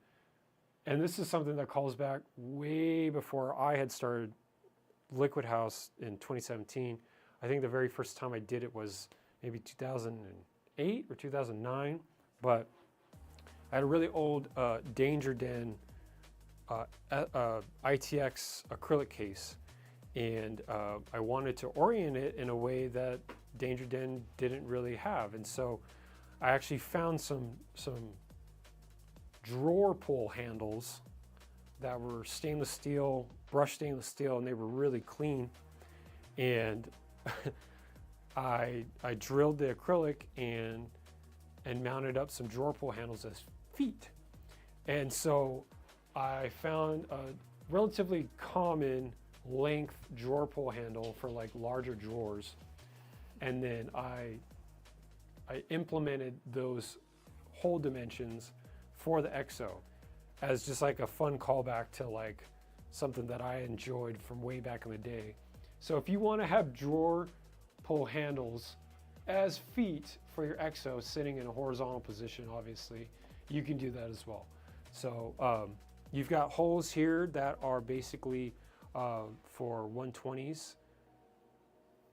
And this is something that calls back way before I had started Liquid House in 2017. I think the very first time I did it was maybe 2008 or 2009, but I had a really old Danger Den ITX acrylic case, and I wanted to orient it in a way that Danger Den didn't really have. And so I actually found some drawer pull handles that were stainless steel, brushed stainless steel, and they were really clean. And I drilled the acrylic and mounted up some drawer pull handles as feet. And so I found a relatively common length drawer pull handle for like larger drawers, and then I implemented those hole dimensions for the EXO as just like a fun callback to like something that I enjoyed from way back in the day. So if you want to have drawer pull handles as feet for your EXO sitting in a horizontal position, obviously, you can do that as well. So you've got holes here that are basically for 120s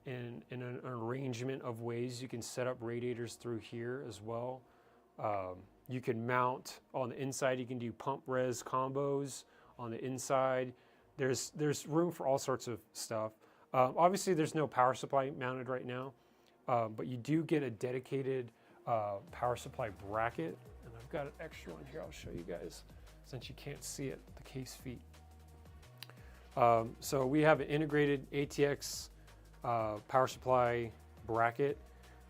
in an arrangement of ways. You can set up radiators through here as well. You can mount on the inside. You can do pump res combos on the inside. There's room for all sorts of stuff. Obviously, there's no power supply mounted right now, but you do get a dedicated power supply bracket. And I've got an extra one here. I'll show you guys since you can't see it, the case feet. So we have an integrated ATX power supply bracket,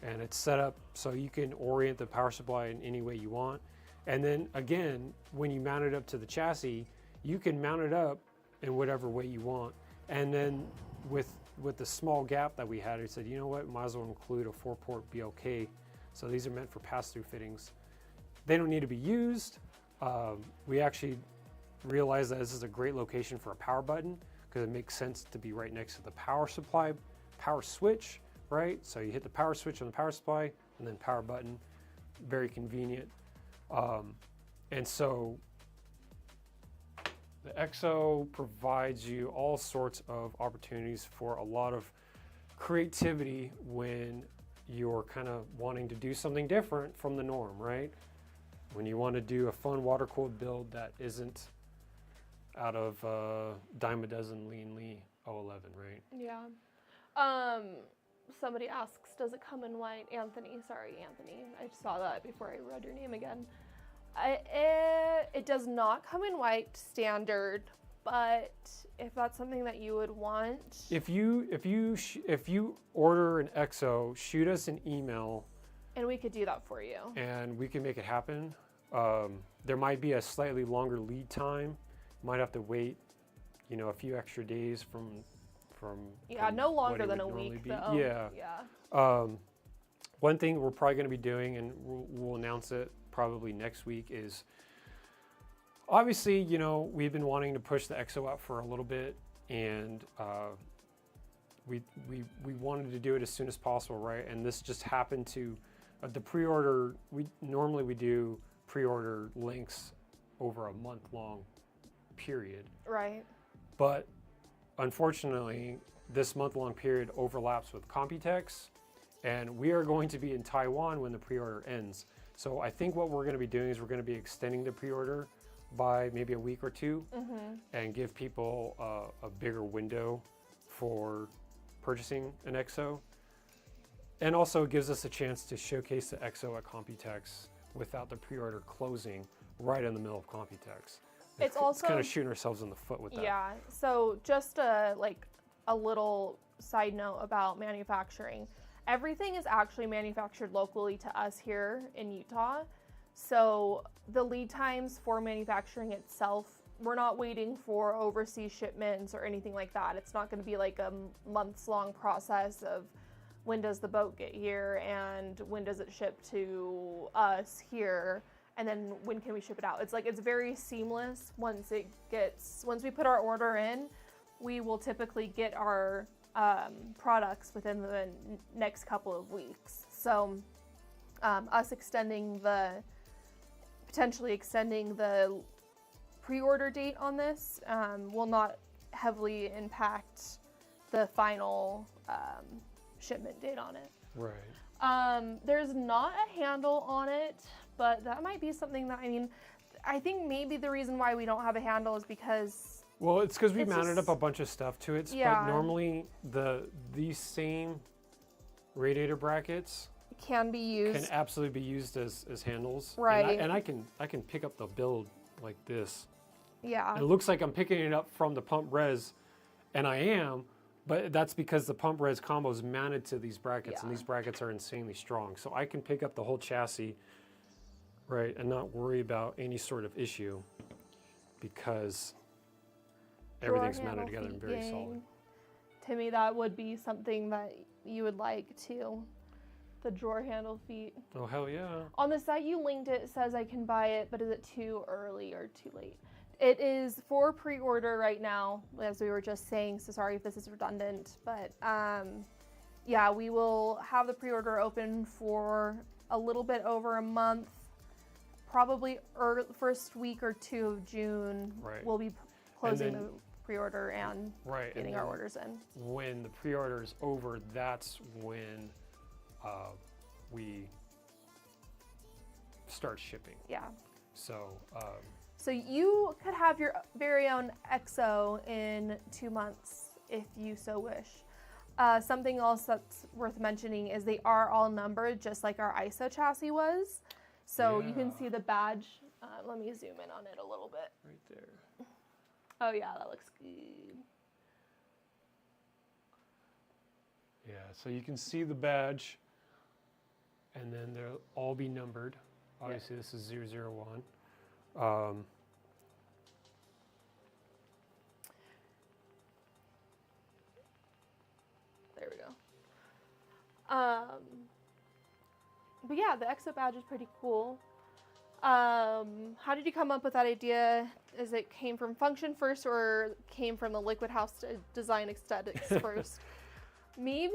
and it's set up so you can orient the power supply in any way you want. And then again, when you mount it up to the chassis, you can mount it up in whatever way you want. And then with the small gap that we had, I said, you know what, might as well include a 4-port BLK. So these are meant for pass-through fittings. They don't need to be used. We actually realized that this is a great location for a power button because it makes sense to be right next to the power supply, power switch, right? So you hit the power switch on the power supply and then power button, very convenient. And so the EXO provides you all sorts of opportunities for a lot of creativity when you're kind of wanting to do something different from the norm, right? When you want to do a fun water-cooled build that isn't out of dime a dozen Lean Lee 011, right? Yeah. Somebody asks, does it come in white? Anthony, sorry, Anthony. I saw that before I read your name again. It does not come in white standard, but if that's something that you would want, If you order an EXO, shoot us an email, and we could do that for you. and we can make it happen. There might be a slightly longer lead time. Might have to wait, a few extra days from. Yeah, from no what longer it than a would normally week be. though. Yeah. One thing we're probably going to be doing, and we'll announce it probably next week, is obviously, we've been wanting to push the EXO out for a little bit, and we wanted to do it as soon as possible, right? And this just happened to the pre-order. We do pre-order links over a month-long period, Right. but unfortunately, this month-long period overlaps with Computex, and we are going to be in Taiwan when the pre-order ends. So I think what we're going to be doing is we're going to be extending the pre-order by maybe a week or two, and give people a bigger window for purchasing an EXO. And also it gives us a chance to showcase the EXO at Computex without the pre-order closing right in the middle of Computex. It's also kind of shooting ourselves in the foot with that. Yeah. So just a little side note about manufacturing. Everything is actually manufactured locally to us here in Utah. So the lead times for manufacturing itself, we're not waiting for overseas shipments or anything like that. It's not going to be like a months-long process of when does the boat get here and when does it ship to us here, and then when can we ship it out. It's very seamless. Once we put our order in, we will typically get our products within the next couple of weeks. So us potentially extending the pre-order date on this will not heavily impact the final shipment date on it. Right. There's not a handle on it, but that might be something that, I think maybe the reason why we don't have a handle is because... Well, it's because we mounted up a bunch of stuff to it, Yeah. but normally these same radiator brackets can be used. can absolutely be used as handles. Right. And I can pick up the build like this. Yeah. It looks like I'm picking it up from the pump res, and I am, but that's because the pump res combo is mounted to these brackets, and Yeah. these brackets are insanely strong. So I can pick up the whole chassis, right, and not worry about any sort of issue because everything's Drawer mounted handle together and feet very gang. solid. To me, that would be something that you would like too. The drawer handle feet. Oh, hell yeah. On the site you linked it says I can buy it, but is it too early or too late? It is for pre-order right now, as we were just saying, so sorry if this is redundant, but yeah, we will have the pre-order open for a little bit over a month, probably first week or two of June. Right. We'll be closing then- the pre-order and Right. getting and our then orders in. when the pre-order is over, that's when we start shipping. Yeah. So, So you could have your very own EXO in 2 months if you so wish. Something else that's worth mentioning is they are all numbered just like our ISO chassis was. So you can Yeah. see the badge. Let me zoom in on it a little bit. right there. Oh yeah, that looks good. Yeah, so you can see the badge, and then they'll all be numbered. Obviously, this is 001. There we go. But yeah, the EXO badge is pretty cool. How did you come up with that idea? Is it came from function first or came from the Liquid House design aesthetics first? Maybe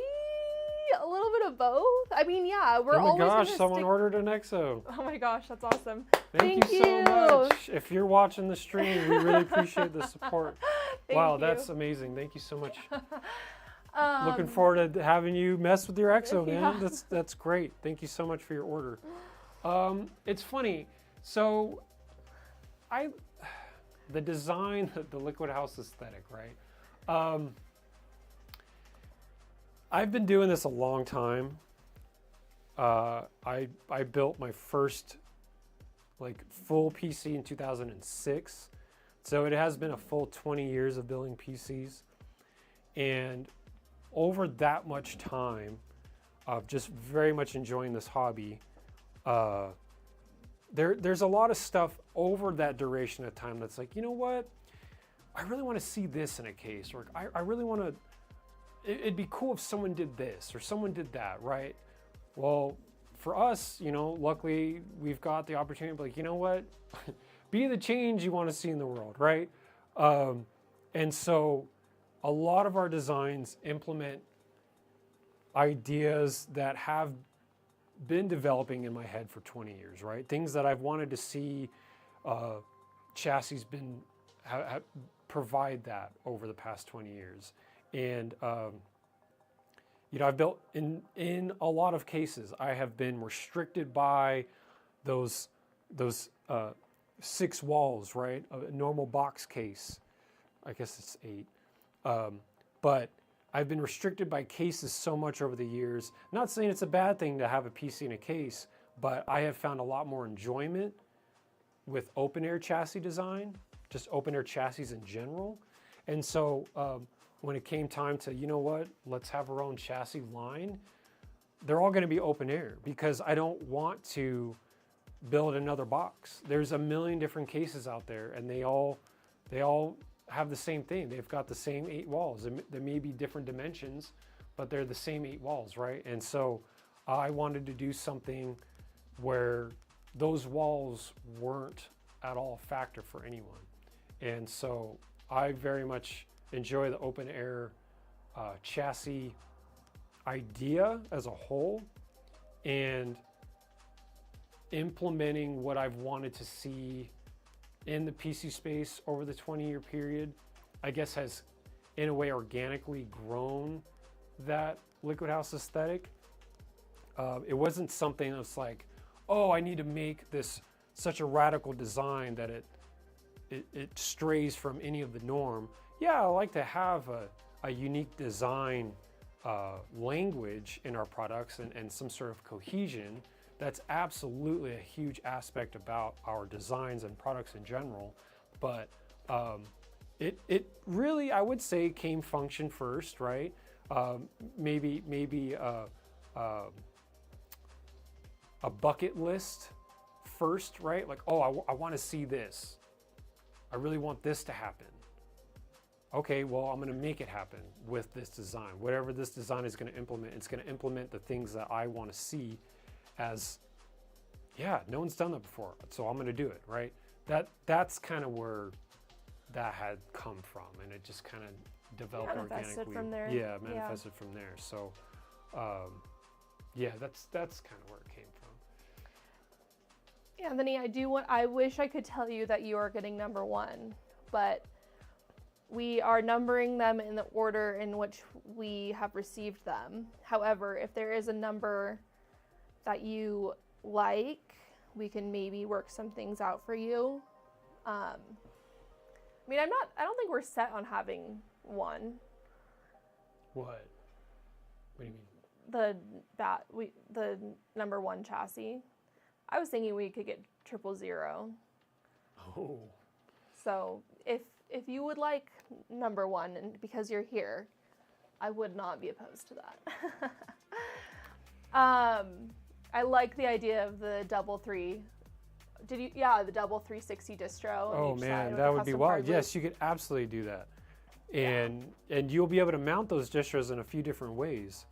a little bit of both. Yeah, we're Oh my always gosh, gonna someone stick... ordered an EXO. Oh my gosh, that's awesome. Thank you so much. If you're watching the stream, we really appreciate the support. Wow, that's amazing. Thank you so much. Looking forward to having you mess with your EXO, man. Yeah. That's great. Thank you so much for your order. It's funny. So, the design, the Liquid House aesthetic, right? I've been doing this a long time. I built my first like full PC in 2006. So it has been a full 20 years of building PCs. And over that much time of just very much enjoying this hobby, there's a lot of stuff over that duration of time that's like, you know what? I really want to see this in a case, or I really want to, it'd be cool if someone did this or someone did that, right? Well, for us, you know, luckily we've got the opportunity to be like, you know what? Be the change you want to see in the world, right? And so a lot of our designs implement ideas that have been developing in my head for 20 years, right? Things that I've wanted to see, chassis provide that over the past 20 years. And, you know, I've built in a lot of cases, I have been restricted by those 6 walls, right? A normal box case, I guess it's 8. But I've been restricted by cases so much over the years. Not saying it's a bad thing to have a PC in a case, but I have found a lot more enjoyment with open air chassis design, just open air chassis in general. And so when it came time to, you know what, let's have our own chassis line, they're all gonna be open air because I don't want to build another box. There's a million different cases out there and they all have the same thing. They've got the same 8 walls. There may be different dimensions, but they're the same 8 walls, right? And so I wanted to do something where those walls weren't at all a factor for anyone. And so I very much enjoy the open air chassis idea as a whole, and implementing what I've wanted to see in the PC space over the 20-year period, I guess has in a way organically grown that Liquid House aesthetic. It wasn't something that's like, oh, I need to make this such a radical design that it strays from any of the norm. Yeah, I like to have a unique design language in our products and some sort of cohesion. That's absolutely a huge aspect about our designs and products in general. But it really, I would say, came function first, right? Maybe a bucket list first, right? Like, oh, I want to see this. I really want this to happen. Okay, well, I'm going to make it happen with this design. Whatever this design is going to implement, it's going to implement the things that I want to see as, yeah, no one's done that before, so I'm going to do it, right? That's kind of where that had come from, and it just kind of developed manifested organically. From there. Yeah, manifested from there. So, yeah, that's kind of where it came from. Anthony, I wish I could tell you that you are getting number 1, but we are numbering them in the order in which we have received them. However, if there is a number that you like, we can maybe work some things out for you. I mean, I don't think we're set on having 1. What do you mean? The number 1 chassis. I was thinking we could get 000. Oh. So if you would like number 1, and because you're here, I would not be opposed to that. I like the idea of the double 3. The double 360 distro. Oh man, that would be wild. Yes, you could absolutely do that. And you'll be able to mount those distros in a few different ways.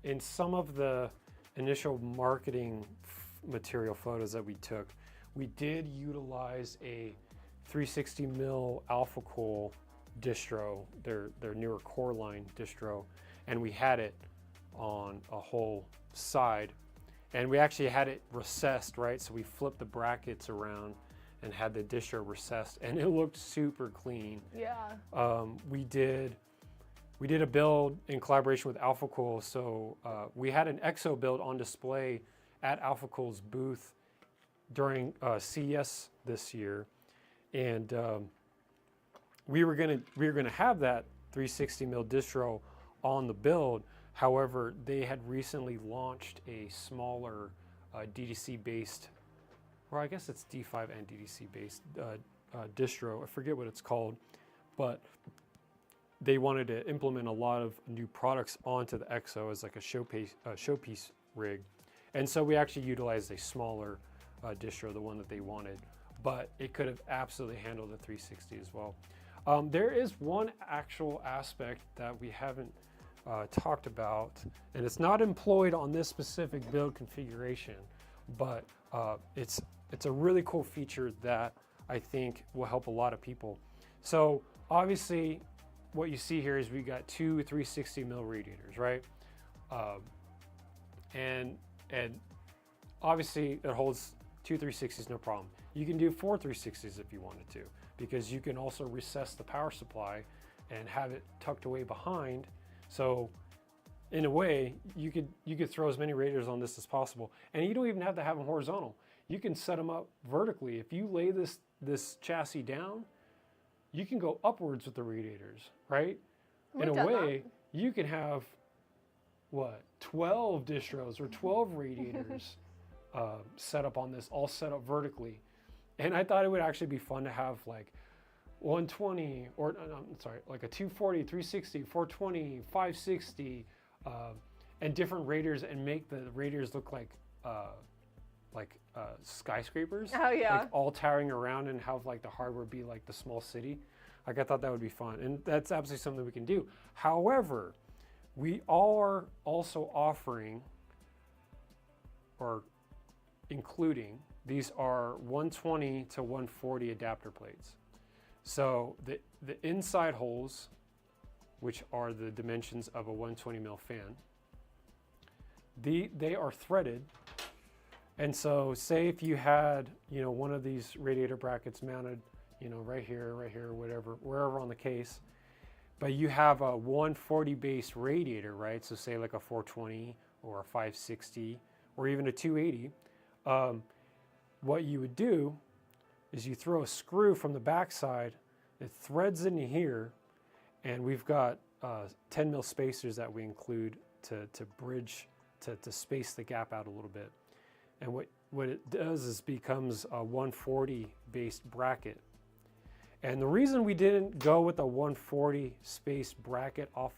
In some of the initial marketing material photos that we took, we did utilize a 360 mil Alpha Cool distro, their newer core line distro, and we had it on a whole side, and we actually had it recessed, right? So we flipped the brackets around and had the distro recessed, and it looked super clean. Yeah. We did a build in collaboration with Alpha Cool, so we had an EXO build on display at Alpha Cool's booth during CES this year, and we were gonna have that 360 mil distro on the build. However, they had recently launched a smaller DDC based, or I guess it's D5 and DDC based distro. I forget what it's called, but they wanted to implement a lot of new products onto the EXO as like a showpiece rig. And so we actually utilized a smaller distro, the one that they wanted, but it could have absolutely handled the 360 as well. There is one actual aspect that we haven't talked about, and it's not employed on this specific build configuration, but it's a really cool feature that I think will help a lot of people. So obviously what you see here is we got two 360 mil radiators, right? And obviously it holds two 360s, no problem. You can do four 360s if you wanted to, because you can also recess the power supply and have it tucked away behind. So in a way, you could throw as many radiators on this as possible. And you don't even have to have them horizontal. You can set them up vertically. If you lay this chassis down, you can go upwards with the radiators, right? In a way, you can have, what, 12 distros or 12 radiators set up on this, all set up vertically. And I thought it would actually be fun to have like 120, or I'm sorry, like a 240, 360, 420, 560, and different radiators, and make the radiators look like skyscrapers. Oh yeah. Like all towering around, and have like the hardware be like the small city. Like I thought that would be fun, and that's absolutely something we can do. However, we are also offering, or including, these are 120 to 140 adapter plates. So the inside holes, which are the dimensions of a 120 mil fan, they are threaded. And so say if you had, one of these radiator brackets mounted, right here, whatever, wherever on the case, but you have a 140 base radiator, right? So say like a 420 or a 560 or even a 280. What you would do is you throw a screw from the backside, it threads into here, and we've got 10 mil spacers that we include to bridge, to space the gap out a little bit. And what it does is becomes a 140 based bracket. And the reason we didn't go with a 140 space bracket off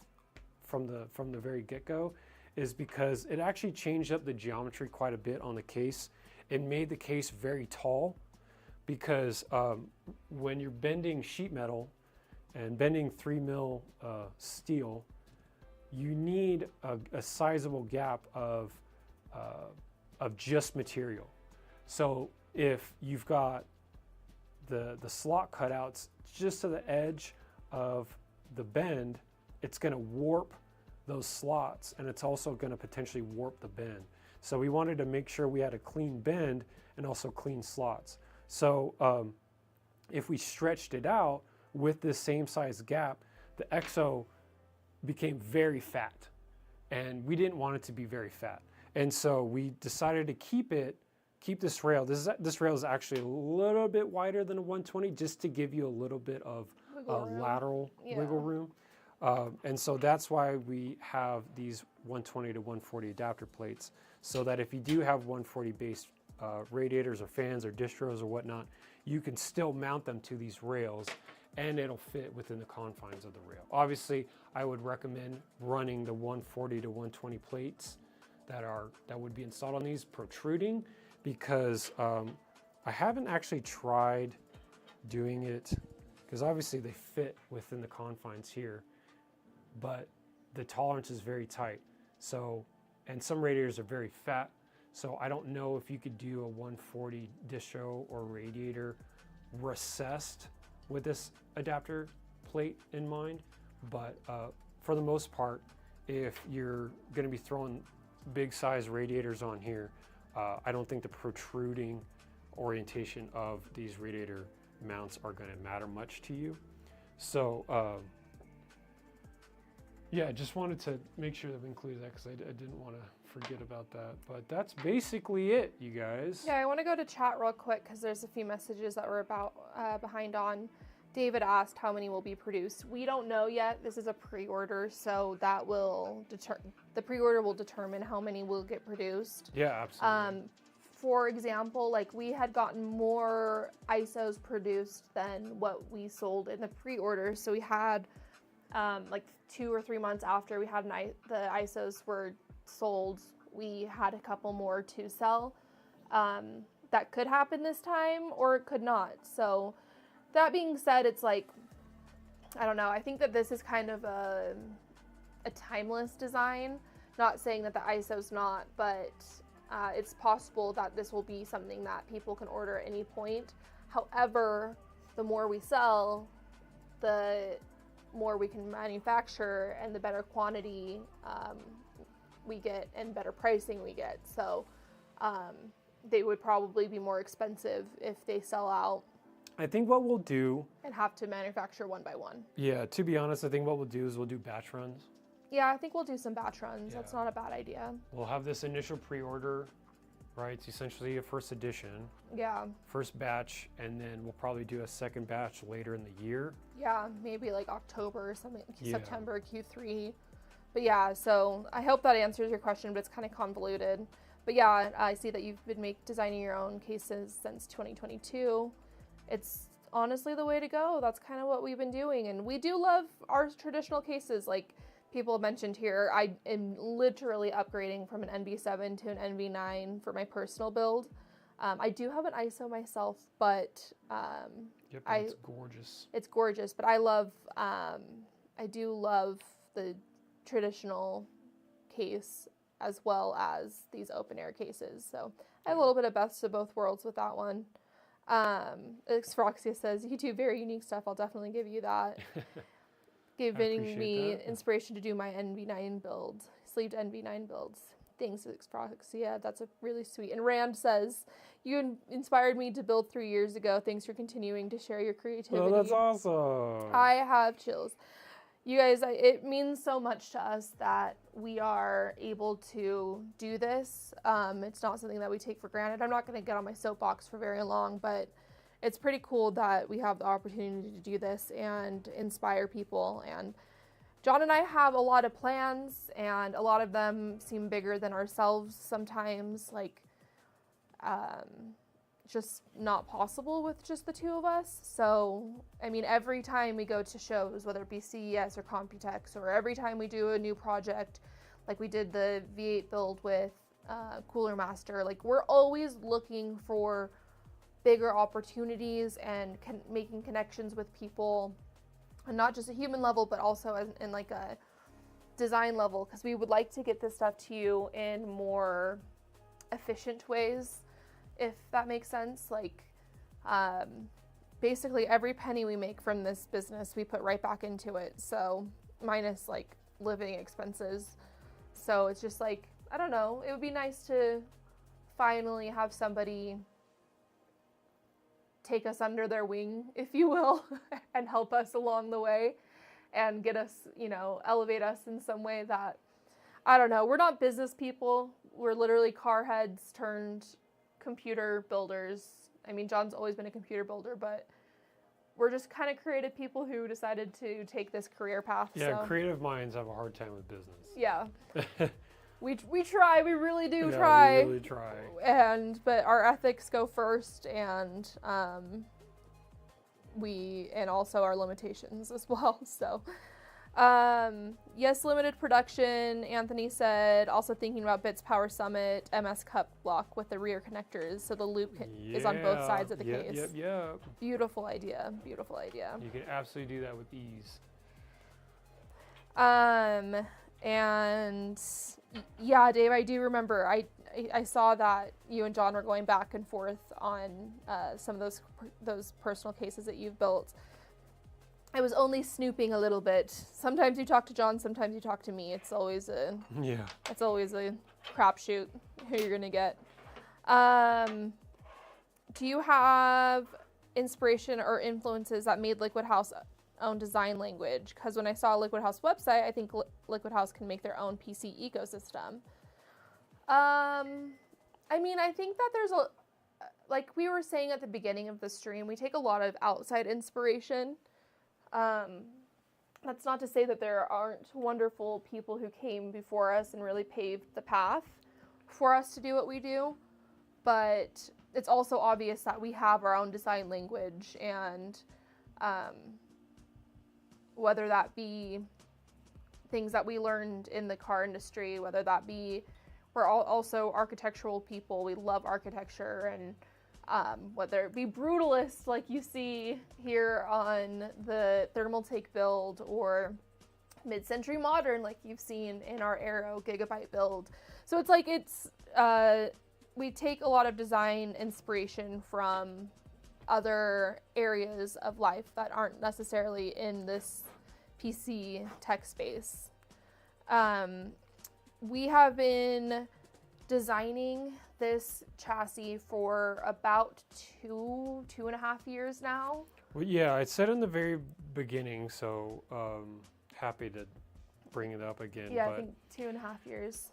from the very get-go is because it actually changed up the geometry quite a bit on the case. It made the case very tall, because when you're bending sheet metal and bending 3 mil steel, you need a sizable gap of just material. So if you've got the slot cutouts just to the edge of the bend, it's going to warp those slots, and it's also going to potentially warp the bend. So we wanted to make sure we had a clean bend and also clean slots. So if we stretched it out with this same size gap, the EXO became very fat, and we didn't want it to be very fat. And so we decided to keep this rail. This rail is actually a little bit wider than a 120, just to give you a little bit of lateral wiggle room. And so that's why we have these 120 to 140 adapter plates, so that if you do have 140 based radiators or fans or distros or whatnot, you can still mount them to these rails, and it'll fit within the confines of the rail. Obviously, I would recommend running the 140 to 120 plates that would be installed on these protruding, because I haven't actually tried doing it, because obviously they fit within the confines here, but the tolerance is very tight. So, and some radiators are very fat, so I don't know if you could do a 140 distro or radiator recessed with this adapter plate in mind. But for the most part, if you're going to be throwing big size radiators on here, I don't think the protruding orientation of these radiator mounts are going to matter much to you. So yeah, just wanted to make sure that we included that, because I didn't want to forget about that. But that's basically it, you guys. Yeah, I want to go to chat real quick, because there's a few messages that we're behind on. David asked how many will be produced. We don't know yet. This is a pre-order, so that will the pre-order will determine how many will get produced. Yeah, absolutely. for example, like we had gotten more ISOs produced than what we sold in the pre-order. So we had like 2 or 3 months after we had the ISOs were sold, we had a couple more to sell. That could happen this time or it could not. So that being said, it's like, I don't know. I think that this is kind of a timeless design. Not saying that the ISO's not, but it's possible that this will be something that people can order at any point. However, the more we sell, the more we can manufacture and the better quantity we get and better pricing we get. So they would probably be more expensive if they sell out. I think what we'll do... And have to manufacture one by one. Yeah, to be honest, I think what we'll do is we'll do batch runs. Yeah, I think we'll do some batch runs. Yeah. That's not a bad idea. We'll have this initial pre-order, right? It's essentially a first edition. Yeah. First batch, and then we'll probably do a second batch later in the year. Yeah, maybe like October or something, Yeah. September, Q3. But yeah, so I hope that answers your question, but it's kind of convoluted. But yeah, I see that you've been designing your own cases since 2022. It's honestly the way to go. That's kind of what we've been doing. And we do love our traditional cases. Like people have mentioned here, I am literally upgrading from an NV7 to an NV9 for my personal build. I do have an ISO myself, but Yep, it's gorgeous. It's gorgeous, but I do love the traditional case as well as these open air cases. So I have a little bit of best of both worlds with that one. Xfroxia says, you do very unique stuff. I'll definitely give you that. Giving me inspiration to do my NV9 build, sleeved NV9 builds. Thanks, Xfroxia. That's a really sweet. And Rand says, you inspired me to build 3 years ago. Thanks for continuing to share your creativity. Oh, that's awesome. I have chills. You guys, it means so much to us that we are able to do this. It's not something that we take for granted. I'm not going to get on my soapbox for very long, but it's pretty cool that we have the opportunity to do this and inspire people. And John and I have a lot of plans, and a lot of them seem bigger than ourselves sometimes, like just not possible with just the two of us. So, I mean, every time we go to shows, whether it be CES or Computex, or every time we do a new project, like we did the V8 build with Cooler Master, like we're always looking for bigger opportunities and making connections with people, and not just a human level, but also in like a design level, because we would like to get this stuff to you in more efficient ways, if that makes sense. Like basically every penny we make from this business we put right back into it, so minus like living expenses. So it's just like, I don't know, it would be nice to finally have somebody take us under their wing, if you will, and help us along the way and get us, elevate us in some way that, I don't know, we're not business people. We're literally car heads turned computer builders. I mean, John's always been a computer builder, but we're just kind of creative people who decided to take this career path. Yeah, so. Creative minds have a hard time with business. Yeah. We try, we really do try. We really try. But our ethics go first, and also our limitations as well. So, yes, limited production. Anthony said, also thinking about Bits Power Summit MS Cup block with the rear connectors, so the loop is on both sides of the case. Yep. Beautiful idea. Beautiful idea. You can absolutely do that with ease. And yeah, Dave, I do remember I saw that you and John were going back and forth on some of those personal cases that you've built. I was only snooping a little bit. Sometimes you talk to John, sometimes you talk to me. It's always a crapshoot who you're gonna get. Do you have inspiration or influences that made Liquid House own design language? Because when I saw Liquid House website, I think Liquid House can make their own PC ecosystem. I mean, I think that there's like we were saying at the beginning of the stream, we take a lot of outside inspiration. That's not to say that there aren't wonderful people who came before us and really paved the path for us to do what we do. but it's also obvious that we have our own design language, and whether that be things that we learned in the car industry, whether that be, we're all also architectural people, we love architecture, and whether it be brutalist like you see here on the Thermaltake build, or mid-century modern like you've seen in our Aero Gigabyte build. So it's like we take a lot of design inspiration from other areas of life that aren't necessarily in this PC tech space. We have been designing this chassis for about 2.5 years now. Well, yeah, I said in the very beginning, so happy to bring it up again. Yeah, but, I think 2.5 years.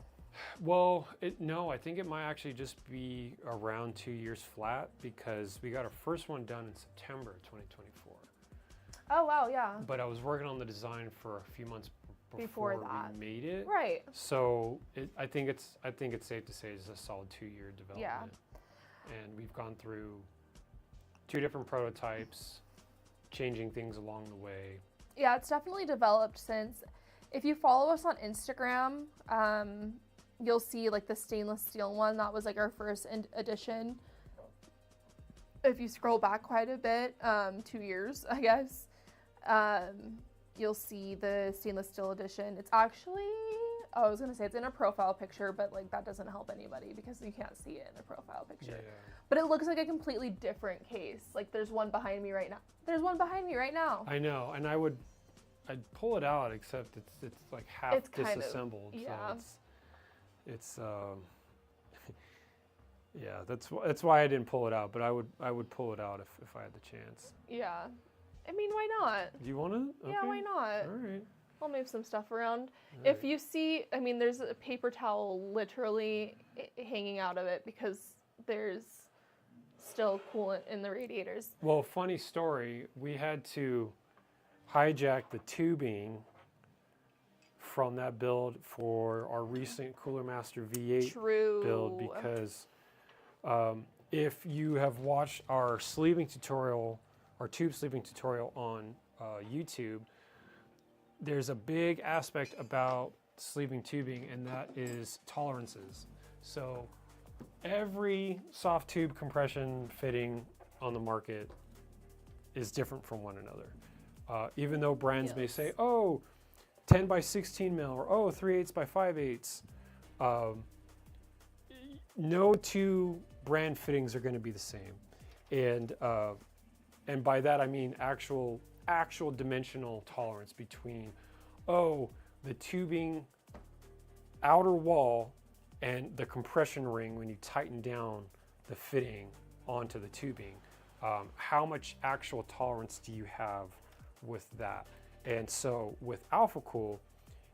Well, no, I think it might actually just be around 2 years flat, because we got our first one done in September 2024. Oh, wow, yeah. But I was working on the design for a few months before that we made it. Right. So I think it's safe to say it's a solid 2-year development. Yeah. And we've gone through 2 different prototypes, changing things along the way. Yeah, it's definitely developed since. If you follow us on Instagram, you'll see like the stainless steel one. That was like our first edition. If you scroll back quite a bit, 2 years, I guess, you'll see the stainless steel edition. It's actually, I was gonna say it's in a profile picture, but like that doesn't help anybody because you can't see it in a profile picture. Yeah. But it looks like a completely different case. Like there's one behind me right now. There's one behind me right now. I know, and I'd pull it out, except it's like half disassembled. Yeah. So it's yeah, that's why I didn't pull it out, but I would pull it out if I had the chance. Yeah. I mean, why not? Do you want to? Okay. Yeah, why not? All right. I'll move some stuff around. All if you see, I mean, there's a paper towel literally hanging out of it because there's still coolant in the radiators. Well, funny story, we had to hijack the tubing from that build for our recent Cooler Master V8 build, because if you have watched our sleeving tutorial, our tube sleeving tutorial on YouTube, there's a big aspect about sleeving tubing, and that is tolerances. So every soft tube compression fitting on the market is different from one another. Even though brands may say, oh, 10 by 16 mil, or oh, 3/8 by 5/8. No two brand fittings are going to be the same, and by that I mean actual dimensional tolerance between, oh, the tubing outer wall and the compression ring when you tighten down the fitting onto the tubing. How much actual tolerance do you have with that? And so with Alpha Cool,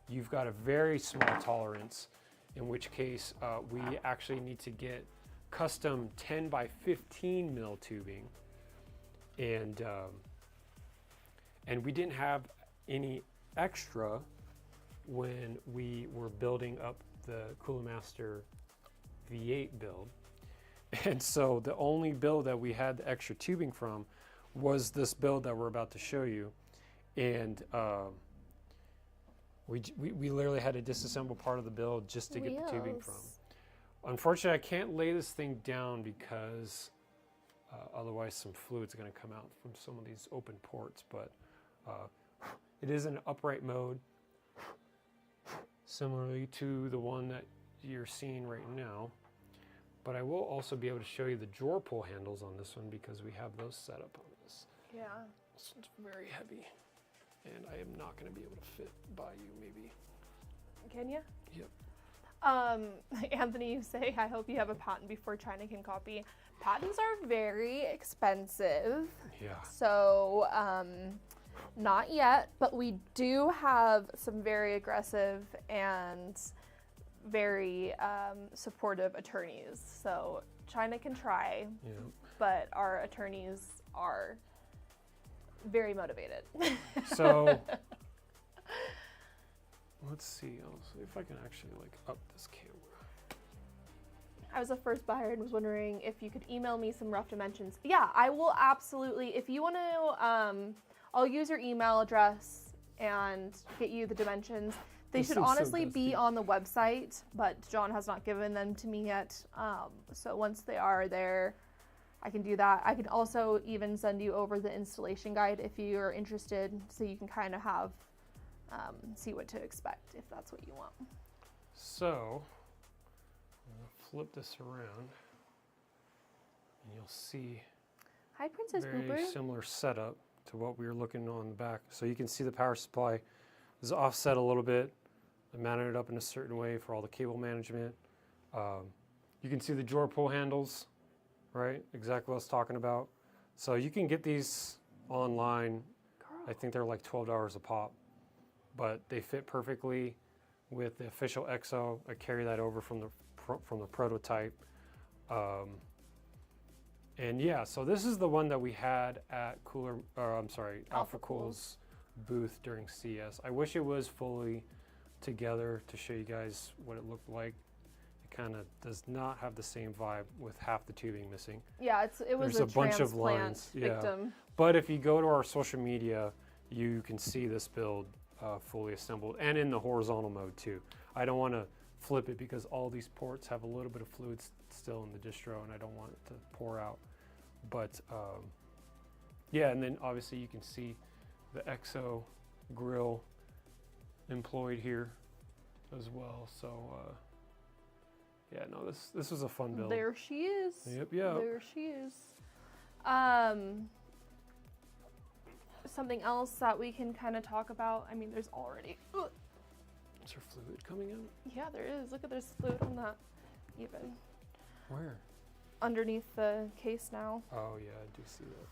you've got a very small tolerance, in which case we actually need to get custom 10 by 15 mil tubing, and we didn't have any extra when we were building up the Cooler Master V8 build. And so the only build that we had the extra tubing from was this build that we're about to show you. And we literally had to disassemble part of the build just to get the tubing from. Unfortunately, I can't lay this thing down because otherwise some fluid's going to come out from some of these open ports. But it is in upright mode, similarly to the one that you're seeing right now. But I will also be able to show you the drawer pull handles on this one, because we have those set up on this. Yeah. It's very heavy, and I am not going to be able to fit by you, maybe. Can you? Yep. Anthony, you say, I hope you have a patent before China can copy. Patents are very expensive. Yeah. So, not yet, but we do have some very aggressive and very supportive attorneys. So China can try, but our attorneys are very motivated. So let's see. I'll see if I can actually like up this camera. I was a first buyer and was wondering if you could email me some rough dimensions. Yeah, I will absolutely. If you want to, I'll use your email address and get you the dimensions. They should honestly be on the website, but John has not given them to me yet. So once they are there, I can do that. I can also even send you over the installation guide if you're interested, so you can kind of have, see what to expect if that's what you want. So, I'm going to flip this around, and you'll see Hi, Princess very Boober. similar setup to what we were looking on the back. So you can see the power supply is offset a little bit. I mounted it up in a certain way for all the cable management. You can see the drawer pull handles, right? Exactly what I was talking about. So you can get these online. I think they're like $12 a pop, but they fit perfectly with the official EXO. I carry that over from the prototype. And yeah, so this is the one that we had at Alpha Cool's booth during CES. I wish it was fully together to show you guys what it looked like. It kind of does not have the same vibe with half the tubing missing. Yeah, it was a bunch of lines victim. Yeah. But if you go to our social media, you can see this build fully assembled and in the horizontal mode too. I don't want to flip it because all these ports have a little bit of fluid still in the distro and I don't want it to pour out. But yeah, and then obviously you can see the EXO grill employed here as well. So yeah, no, this was a fun build. There she is. Yep, yeah. There she is. Something else that we can kind of talk about. I mean, there's already. Is there fluid coming out? Yeah, there is. Look at there's fluid on that. Even. Where? Underneath the case now. Oh yeah, I do see that.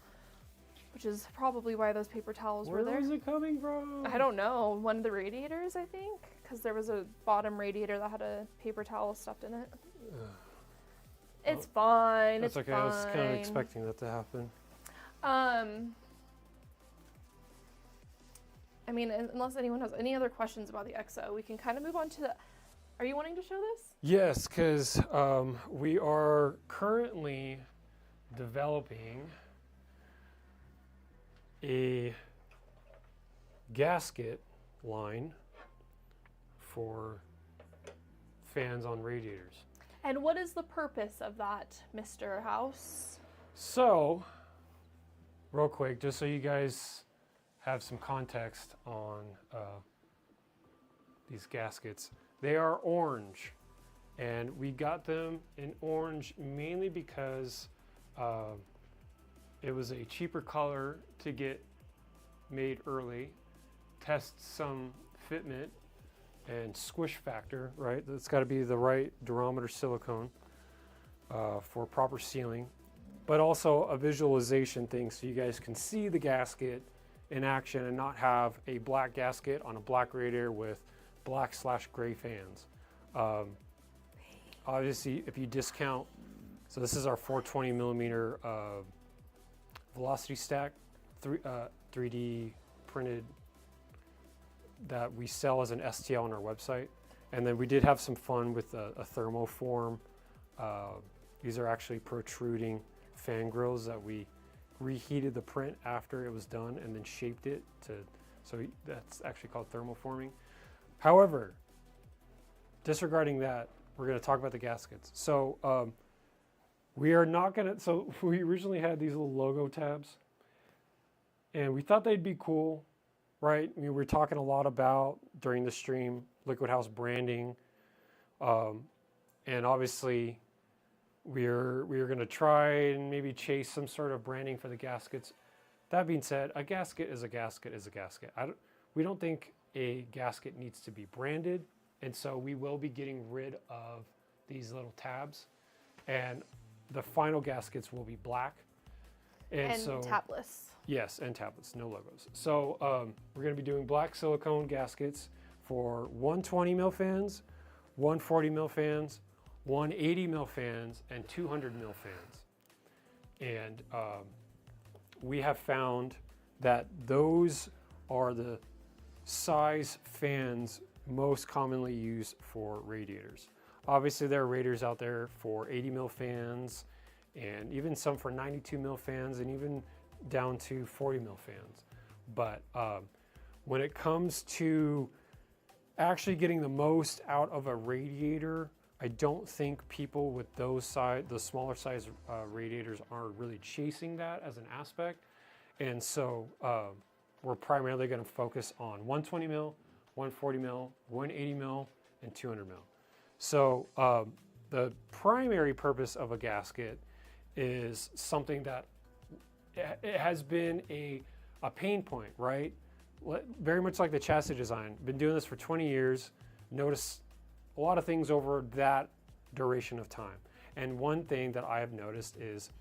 Which is probably why those paper towels were there. Where is it coming from? I don't know. One of the radiators, I think, because there was a bottom radiator that had a paper towel stuffed in it. It's fine. That's it's okay. Fine. I was kind of expecting that to happen. I mean, unless anyone has any other questions about the EXO, we can kind of move on to the. Are you wanting to show this? Yes, because we are currently developing a gasket line for fans on radiators. And what is the purpose of that, Mr. House? So, real quick, just so you guys have some context on these gaskets, they are orange, and we got them in orange mainly because it was a cheaper color to get made early, test some fitment and squish factor, right? That's got to be the right durometer silicone for proper sealing, but also a visualization thing so you guys can see the gasket in action and not have a black gasket on a black radiator with black/gray fans. Obviously, if you discount, so this is our 420 millimeter velocity stack, 3D printed that we sell as an STL on our website. And then we did have some fun with a thermoform. These are actually protruding fan grills that we reheated the print after it was done and then shaped it to, so that's actually called thermoforming. However, disregarding that, we're going to talk about the gaskets. So we are not going to, so we originally had these little logo tabs and we thought they'd be cool, right? We were talking a lot about during the stream, Liquid House branding. And obviously we are going to try and maybe chase some sort of branding for the gaskets. That being said, a gasket is a gasket is a gasket. We don't think a gasket needs to be branded. And so we will be getting rid of these little tabs. And the final gaskets will be black. And so, tabless. Yes, and tablets, no logos. So we're going to be doing black silicone gaskets for 120 mil fans, 140 mil fans, 180 mil fans, and 200 mil fans. And we have found that those are the size fans most commonly used for radiators. Obviously, there are radiators out there for 80 mil fans, and even some for 92 mil fans, and even down to 40 mil fans. But when it comes to actually getting the most out of a radiator, I don't think people with the smaller size radiators are really chasing that as an aspect. And so we're primarily going to focus on 120 mil, 140 mil, 180 mil, and 200 mil. So the primary purpose of a gasket is something that it has been a pain point, right? Very much like the chassis design. Been doing this for 20 years, noticed a lot of things over that duration of time. And one thing that I have noticed is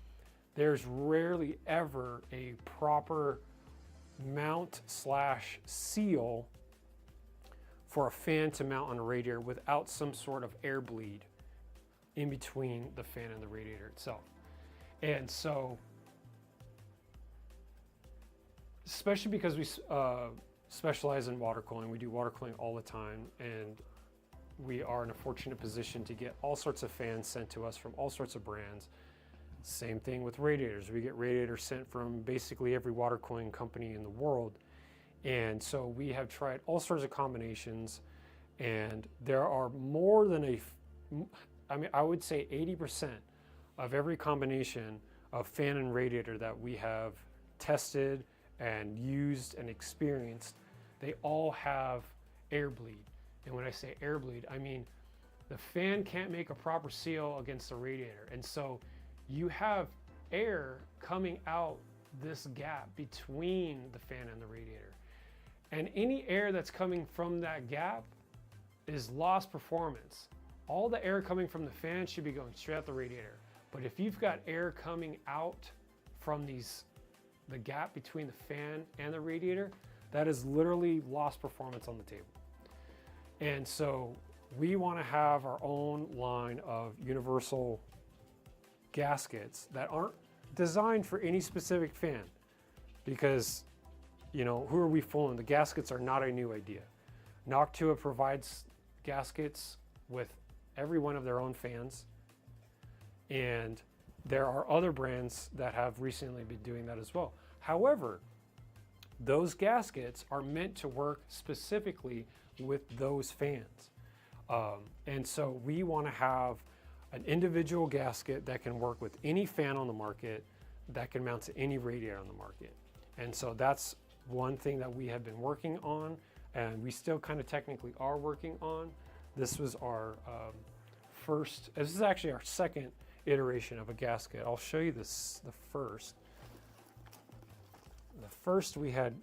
there's rarely ever a proper mount/seal for a fan to mount on a radiator without some sort of air bleed in between the fan and the radiator itself. And so, especially because we specialize in water cooling, we do water cooling all the time, and we are in a fortunate position to get all sorts of fans sent to us from all sorts of brands. Same thing with radiators. We get radiators sent from basically every water cooling company in the world. And so we have tried all sorts of combinations, and there are more than I would say 80% of every combination of fan and radiator that we have tested and used and experienced, they all have air bleed. And when I say air bleed, I mean the fan can't make a proper seal against the radiator. And so you have air coming out this gap between the fan and the radiator. And any air that's coming from that gap is lost performance. All the air coming from the fan should be going straight out the radiator. But if you've got air coming out from the gap between the fan and the radiator, that is literally lost performance on the table. And so we want to have our own line of universal gaskets that aren't designed for any specific fan, because, you know, who are we fooling? The gaskets are not a new idea. Noctua provides gaskets with every one of their own fans, and there are other brands that have recently been doing that as well. However, those gaskets are meant to work specifically with those fans. And so we want to have an individual gasket that can work with any fan on the market, that can mount to any radiator on the market. And so that's one thing that we have been working on, and we still kind of technically are working on. This was our this is actually our second iteration of a gasket. I'll show you this, the first. The first we had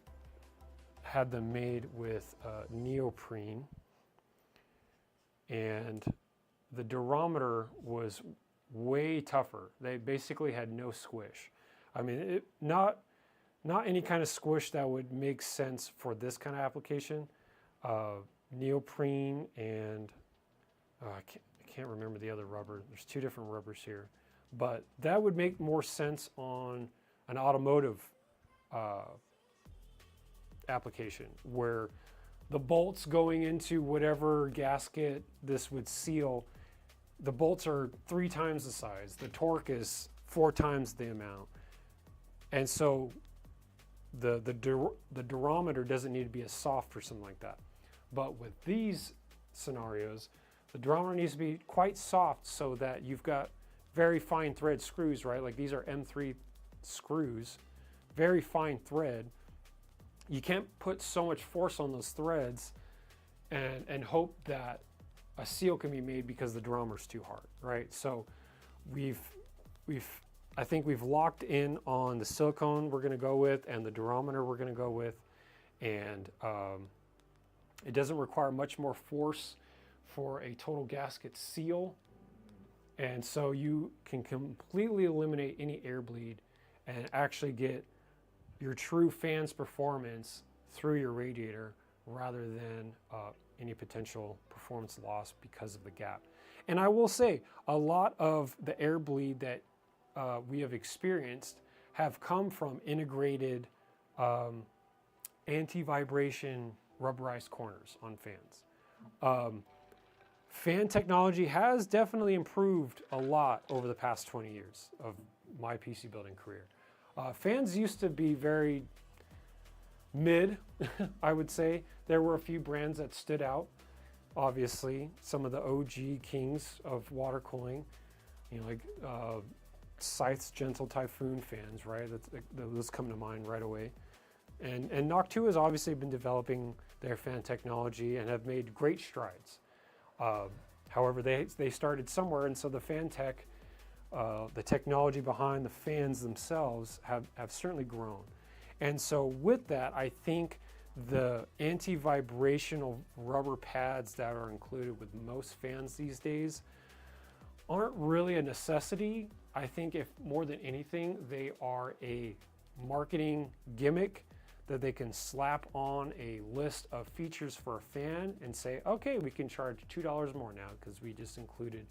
them made with neoprene, and the durometer was way tougher. They basically had no squish. I mean, not any kind of squish that would make sense for this kind of application. Neoprene and I can't remember the other rubber. There's two different rubbers here, but that would make more sense on an automotive application, where the bolts going into whatever gasket this would seal, the bolts are 3 times the size. The torque is 4 times the amount. And so the durometer doesn't need to be as soft for something like that. But with these scenarios, the durometer needs to be quite soft so that you've got very fine thread screws, right? Like these are M3 screws, very fine thread. You can't put so much force on those threads and hope that a seal can be made because the durometer is too hard, right? So I think we've locked in on the silicone we're going to go with and the durometer we're going to go with, and it doesn't require much more force for a total gasket seal, and so you can completely eliminate any air bleed and actually get your true fan's performance through your radiator rather than any potential performance loss because of the gap. And I will say, a lot of the air bleed that we have experienced have come from integrated anti-vibration rubberized corners on fans. fan technology has definitely improved a lot over the past 20 years of my PC building career. Fans used to be very mid, I would say. There were a few brands that stood out. Obviously, some of the OG kings of water cooling, like Scythe's Gentle Typhoon fans, right? Those come to mind right away. And Noctua has obviously been developing their fan technology and have made great strides. However, they started somewhere, and so the fan tech, the technology behind the fans themselves have certainly grown. And so with that, I think the anti-vibrational rubber pads that are included with most fans these days aren't really a necessity. I think if more than anything, they are a marketing gimmick that they can slap on a list of features for a fan and say, okay, we can charge $2 more now because we just included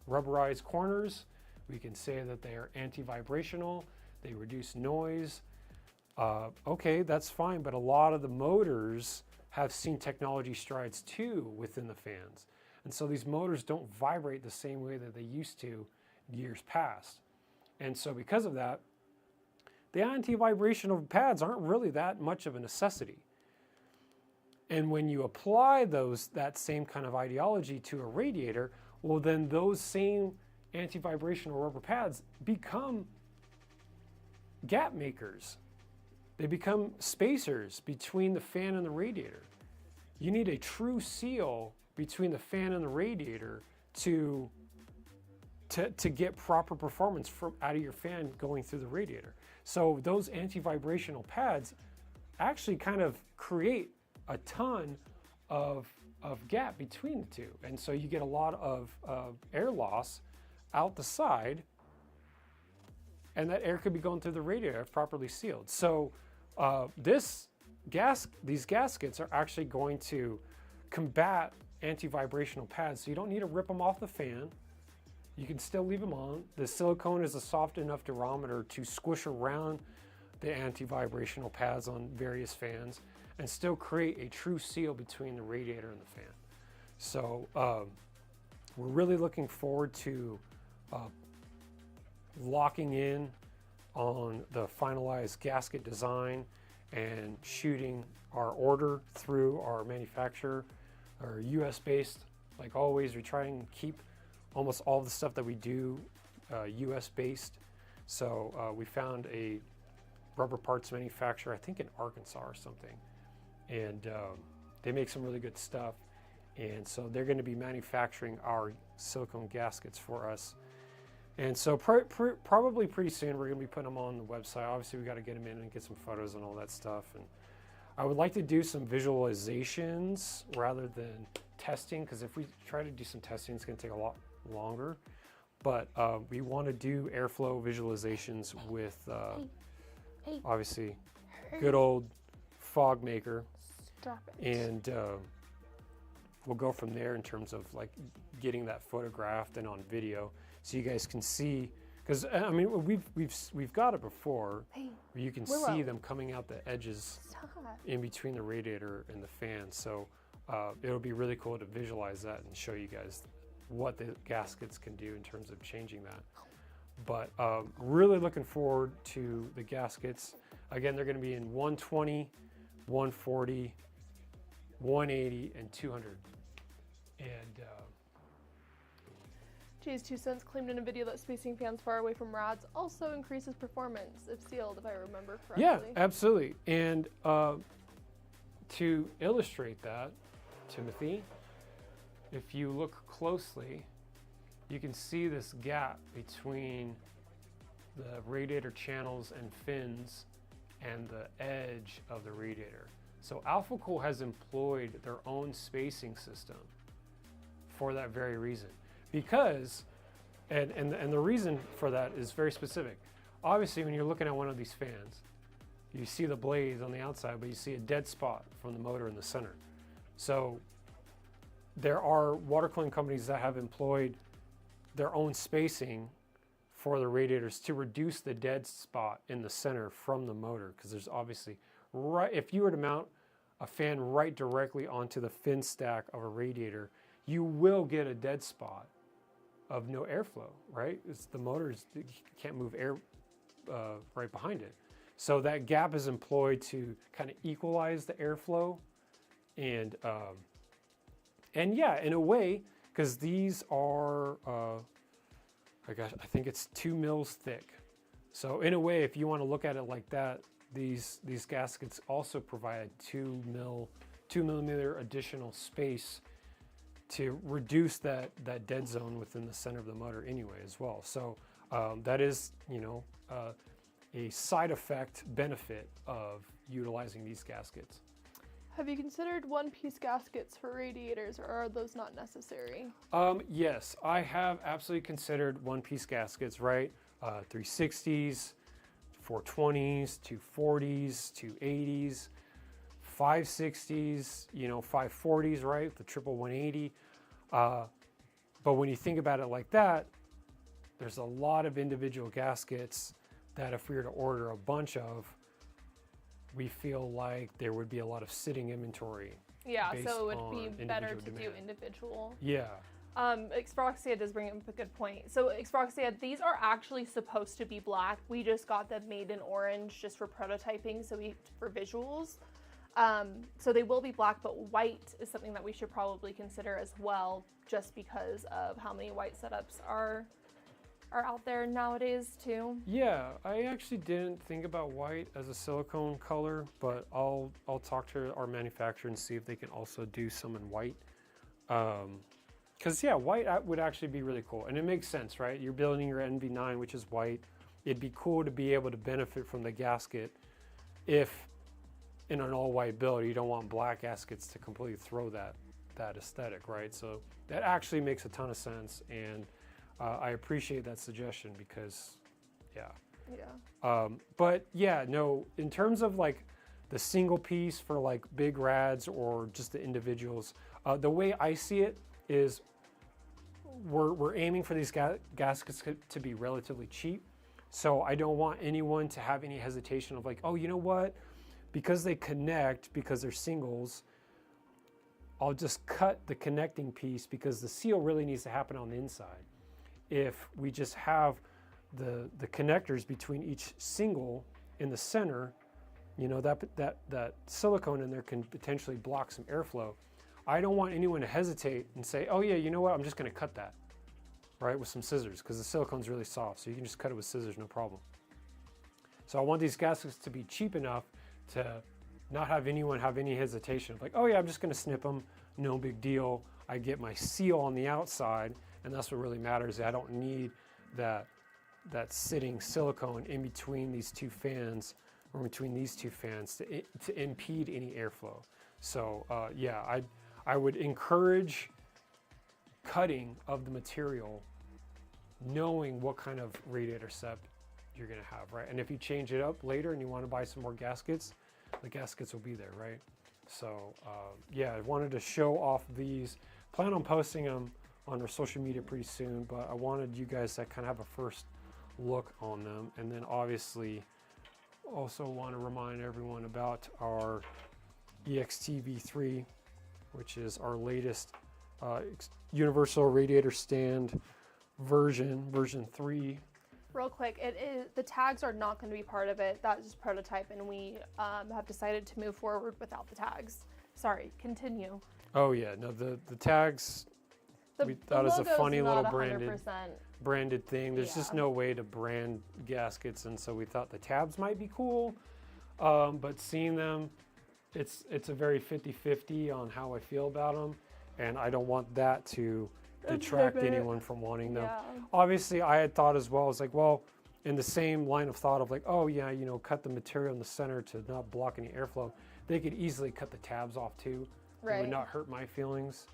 rubberized corners. We can say that they are anti-vibrational, they reduce noise. Okay, that's fine, but a lot of the motors have seen technology strides too within the fans. And so these motors don't vibrate the same way that they used to years past. And so because of that, the anti-vibrational pads aren't really that much of a necessity. And when you apply that same kind of ideology to a radiator, well, then those same anti-vibrational rubber pads become gap makers. They become spacers between the fan and the radiator. You need a true seal between the fan and the radiator to get proper performance out of your fan going through the radiator. So those anti-vibrational pads actually kind of create a ton of gap between the two. And so you get a lot of air loss out the side, and that air could be going through the radiator if properly sealed. So these gaskets are actually going to combat anti-vibrational pads. So you don't need to rip them off the fan. You can still leave them on. The silicone is a soft enough durometer to squish around the anti-vibrational pads on various fans and still create a true seal between the radiator and the fan. So we're really looking forward to locking in on the finalized gasket design and shooting our order through our manufacturer, our US based. Like always, we try and keep almost all the stuff that we do US based. So we found a rubber parts manufacturer, I think in Arkansas or something. And they make some really good stuff. And so they're going to be manufacturing our silicone gaskets for us. And so probably pretty soon we're going to be putting them on the website. Obviously we got to get them in and get some photos and all that stuff. And I would like to do some visualizations rather than testing, because if we try to do some testing, it's going to take a lot longer. But we want to do airflow visualizations with obviously good old fog maker. Stop it. And we'll go from there in terms of like getting that photographed and on video, so you guys can see. Because I mean, we've got it before, where you can see them coming out the edges in between the radiator and the fan. So it'll be really cool to visualize that and show you guys what the gaskets can do in terms of changing that. But really looking forward to the gaskets. Again, they're going to be in 120, 140, 180, and 200. And Jay's 2 cents claimed in a video that spacing fans far away from rods also increases performance if sealed, if I remember correctly. Yeah, absolutely. And to illustrate that, Timothy, if you look closely, you can see this gap between the radiator channels and fins and the edge of the radiator. So AlphaCool has employed their own spacing system for that very reason. Because, and the reason for that is very specific. Obviously, when you're looking at one of these fans, you see the blades on the outside, but you see a dead spot from the motor in the center. So there are water cooling companies that have employed their own spacing for the radiators to reduce the dead spot in the center from the motor, because there's obviously, if you were to mount a fan right directly onto the fin stack of a radiator, you will get a dead spot of no airflow, right? It's the motors, you can't move air right behind it. So that gap is employed to kind of equalize the airflow. And yeah, in a way, because these are, I think it's 2 mils thick. So in a way, if you want to look at it like that, these gaskets also provide 2 millimeter additional space to reduce that dead zone within the center of the motor anyway as well. So that is, a side effect benefit of utilizing these gaskets. Have you considered one-piece gaskets for radiators, or are those not necessary? Yes, I have absolutely considered one-piece gaskets, right? 360s, 420s, 240s, 280s, 560s, 540s, right? The triple 180. But when you think about it like that, there's a lot of individual gaskets that if we were to order a bunch of, we feel like there would be a lot of sitting inventory. Yeah, so it would be better to do individual. Yeah. Exproxia does bring up a good point. So Exproxia, these are actually supposed to be black. We just got them made in orange just for prototyping, for visuals. So they will be black, but white is something that we should probably consider as well, just because of how many white setups are out there nowadays too. Yeah, I actually didn't think about white as a silicone color, but I'll talk to our manufacturer and see if they can also do some in white. Because yeah, white would actually be really cool, and it makes sense, right? You're building your NV9, which is white. It'd be cool to be able to benefit from the gasket if in an all-white build you don't want black gaskets to completely throw that aesthetic, right? So that actually makes a ton of sense, and I appreciate that suggestion because, yeah. Yeah. But yeah, no, in terms of like the single piece for like big rads or just the individuals, the way I see it is we're aiming for these gaskets to be relatively cheap. So I don't want anyone to have any hesitation of like, oh, you know what? Because they connect, because they're singles, I'll just cut the connecting piece because the seal really needs to happen on the inside. If we just have the connectors between each single in the center, that silicone in there can potentially block some airflow. I don't want anyone to hesitate and say, oh yeah, you know what, I'm just gonna cut that, right, with some scissors, because the silicone's really soft, so you can just cut it with scissors, no problem. So I want these gaskets to be cheap enough to not have anyone have any hesitation of like, oh yeah, I'm just gonna snip them, no big deal. I get my seal on the outside, and that's what really matters. I don't need that sitting silicone in between these two fans, or between these two fans to impede any airflow. So yeah, I would encourage cutting of the material, knowing what kind of radiator set you're gonna have, right? And if you change it up later and you wanna buy some more gaskets, the gaskets will be there, right? So yeah, I wanted to show off these. Plan on posting them on our social media pretty soon, but I wanted you guys to kind of have a first look on them. And then obviously also want to remind everyone about our EXT-V3, which is our latest universal radiator stand version 3. Real quick, the tags are not going to be part of it. That's just prototype, and we have decided to move forward without the tags. Sorry, continue. Oh yeah, no, the tags, we thought it was a funny little branded thing. There's just no way to brand gaskets, and so we thought the tabs might be cool, but seeing them, it's a very 50-50 on how I feel about them, and I don't want that to detract anyone from wanting them. Yeah. Obviously, I had thought as well, I was like, well, in the same line of thought of like, oh yeah, cut the material in the center to not block any airflow. They could easily cut the tabs off too. Right. It would not hurt my feelings.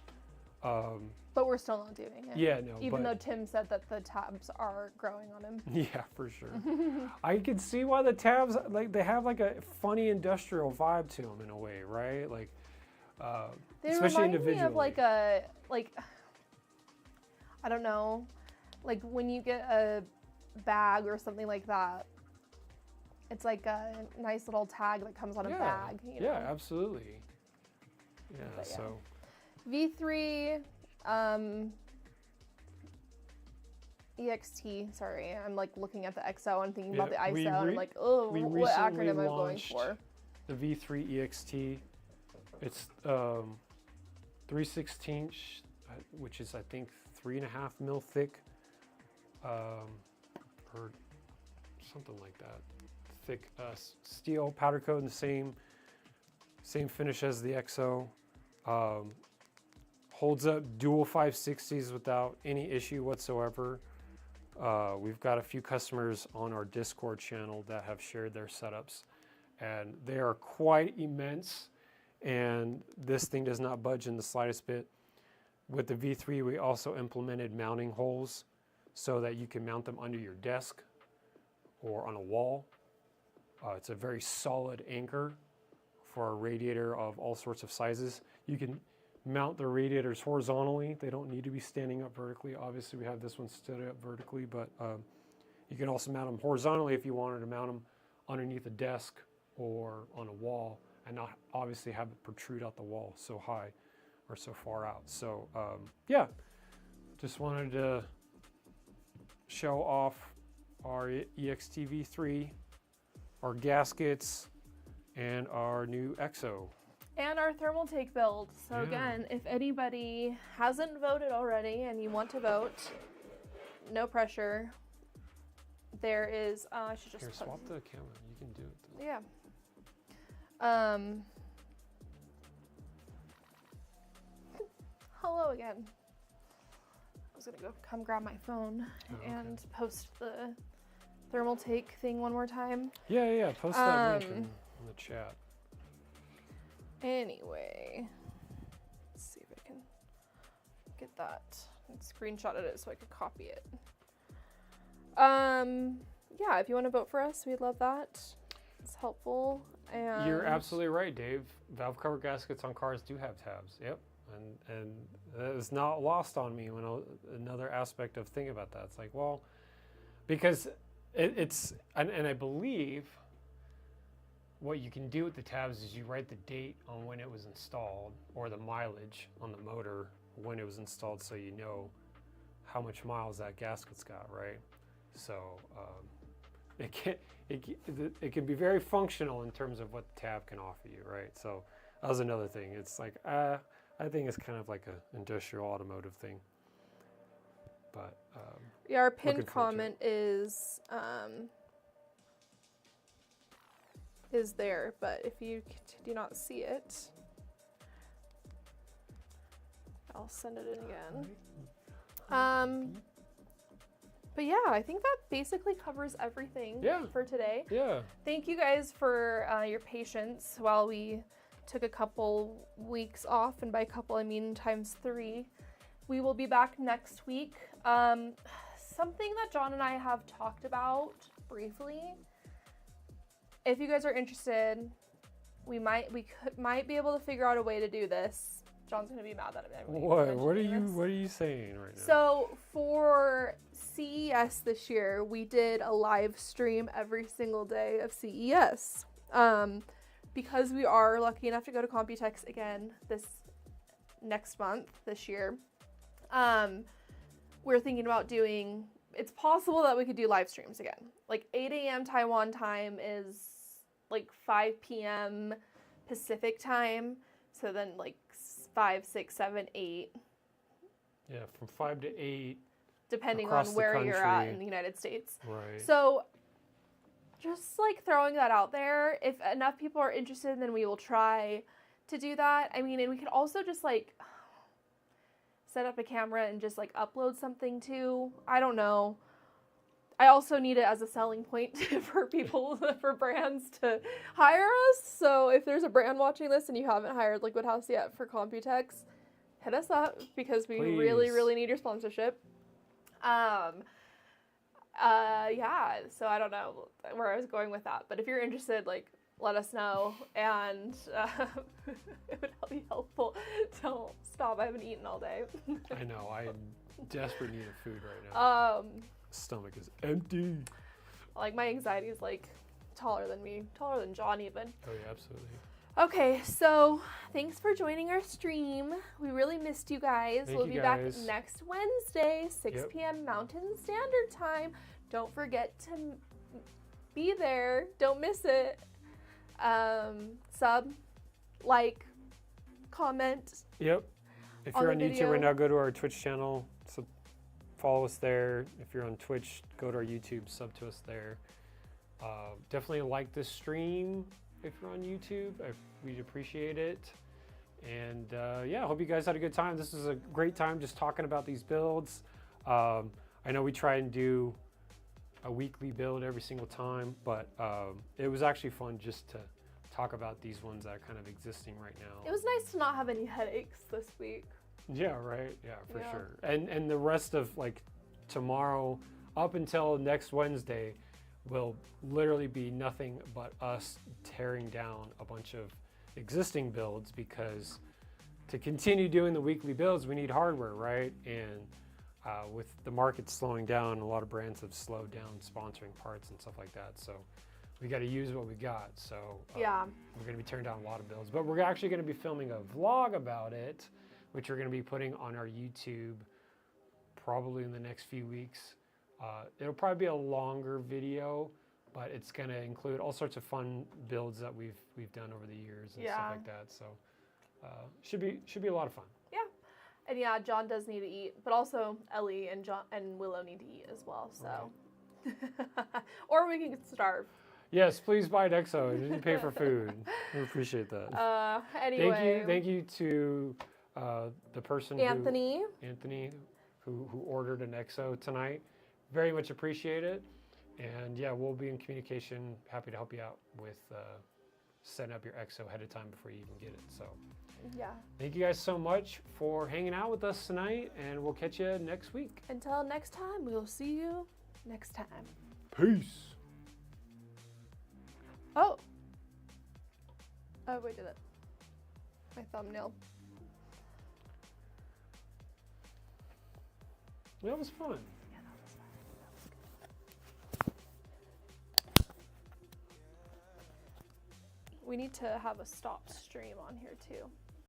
But we're still not doing it. Yeah, no. Even though Tim said that the tabs are growing on him. Yeah, for sure. I can see why the tabs, like, they have like a funny industrial vibe to them in a way, right? Like, they especially remind individually. me of like I don't know, like when you get a bag or something like that. It's like a nice little tag that comes on a bag. Yeah, absolutely. Yeah, but so. V3, EXT, sorry, I'm like looking at the XO and thinking about the ISO, and I'm like, oh, what acronym am I going for? The V3 EXT. It's 3/16, which is I think 3.5 mil thick, or something like that. Thick steel powder coat, in the same finish as the XO. Holds up dual 560s without any issue whatsoever. We've got a few customers on our Discord channel that have shared their setups, and they are quite immense, and this thing does not budge in the slightest bit. With the V3, we also implemented mounting holes so that you can mount them under your desk or on a wall. It's a very solid anchor for a radiator of all sorts of sizes. You can mount the radiators horizontally. They don't need to be standing up vertically. Obviously, we have this one stood up vertically, but you can also mount them horizontally if you wanted to mount them underneath a desk or on a wall, and not obviously have it protrude out the wall so high or so far out. So yeah, just wanted to show off our EXT V3, our gaskets, and our new XO. And our Thermaltake build. So again, if anybody hasn't voted already and you want to vote, no pressure. There is, I should just swap the camera. You can do it. Yeah. Hello again. I was gonna come grab my phone and post the Thermaltake thing one more time. Yeah. Post that link in the chat. Anyway, let's see if I can get that and screenshotted it so I could copy it. Yeah, if you want to vote for us, we'd love that. It's helpful. And you're absolutely right, Dave. Valve cover gaskets on cars do have tabs. Yep, and that is not lost on me when another aspect of thinking about that. It's like, well, because it's and I believe what you can do with the tabs is you write the date on when it was installed or the mileage on the motor when it was installed, so you know how much miles that gasket's got, right? So it can be very functional in terms of what the tab can offer you, right? So that was another thing. It's like I think it's kind of like an industrial automotive thing. But yeah, our pinned comment is there, but if you do not see it, I'll send it in again. But yeah, I think that basically covers everything for today. Yeah. Thank you guys for your patience while we took a couple weeks off, and by couple I mean ×3. We will be back next week. Something that John and I have talked about briefly. If you guys are interested, we might be able to figure out a way to do this. John's gonna be mad that I'm What are you saying right now? So for CES this year, we did a live stream every single day of CES. Because we are lucky enough to go to Computex again this next month, this year. We're thinking about doing, it's possible that we could do live streams again. Like 8 a.m. Taiwan time is like 5 p.m. Pacific time. So then like 5, 6, 7, 8. Yeah, from 5 to 8. Depending on where you're at in the United States. Right. So just like throwing that out there. If enough people are interested, then we will try to do that. I mean, and we could also just like set up a camera and just like upload something too. I don't know. I also need it as a selling point for people, for brands to hire us. So if there's a brand watching this and you haven't hired Liquid House yet for Computex, hit us up because we really, really need your sponsorship. Yeah, so I don't know where I was going with that, but if you're interested, like, let us know, and it would be helpful. Don't stop, I haven't eaten all day. I know, I am desperate need of food right now. Stomach is empty. Like, my anxiety is like taller than me, taller than John even. Oh yeah, absolutely. Okay, so thanks for joining our stream. We really missed you guys. Thank We'll you be guys. back next Wednesday, 6 Yep. p.m. Mountain Standard Time. Don't forget to be there. Don't miss it. Sub, like, comment. Yep. If On you're the on YouTube video. right now, go to our Twitch channel. Follow us there. If you're on Twitch, go to our YouTube, sub to us there. Definitely like this stream if you're on YouTube. We'd appreciate it. And yeah, I hope you guys had a good time. This is a great time just talking about these builds. I know we try and do a weekly build every single time, but it was actually fun just to talk about these ones that are kind of existing right now. It was nice to not have any headaches this week. Yeah, right. Yeah, for Yeah. sure. And the rest of like tomorrow up until next Wednesday will literally be nothing but us tearing down a bunch of existing builds, because to continue doing the weekly builds, we need hardware, right? And with the market slowing down, a lot of brands have slowed down sponsoring parts and stuff like that. So we got to use what we got. So Yeah. we're going to be tearing down a lot of builds, but we're actually going to be filming a vlog about it, which we're going to be putting on our YouTube probably in the next few weeks. It'll probably be a longer video, but it's going to include all sorts of fun builds that we've done over the years and stuff like that. So should be a lot of fun. Yeah. And yeah, John does need to eat, but also Ellie and John and Willow need to eat as well. So, or we can starve. Yes, please buy an EXO. You didn't pay for food. We appreciate that. Anyway. Thank you to the person Anthony who ordered an EXO tonight. Very much appreciate it. And yeah, we'll be in communication. Happy to help you out with setting up your EXO ahead of time before you even get it. So yeah. thank you guys so much for hanging out with us tonight, and we'll catch you next week. Until next time, we'll see you next time. Peace. Oh, we did it. My thumbnail. That was fun. Yeah, that was fun. That was good. We need to have a stop stream on here too.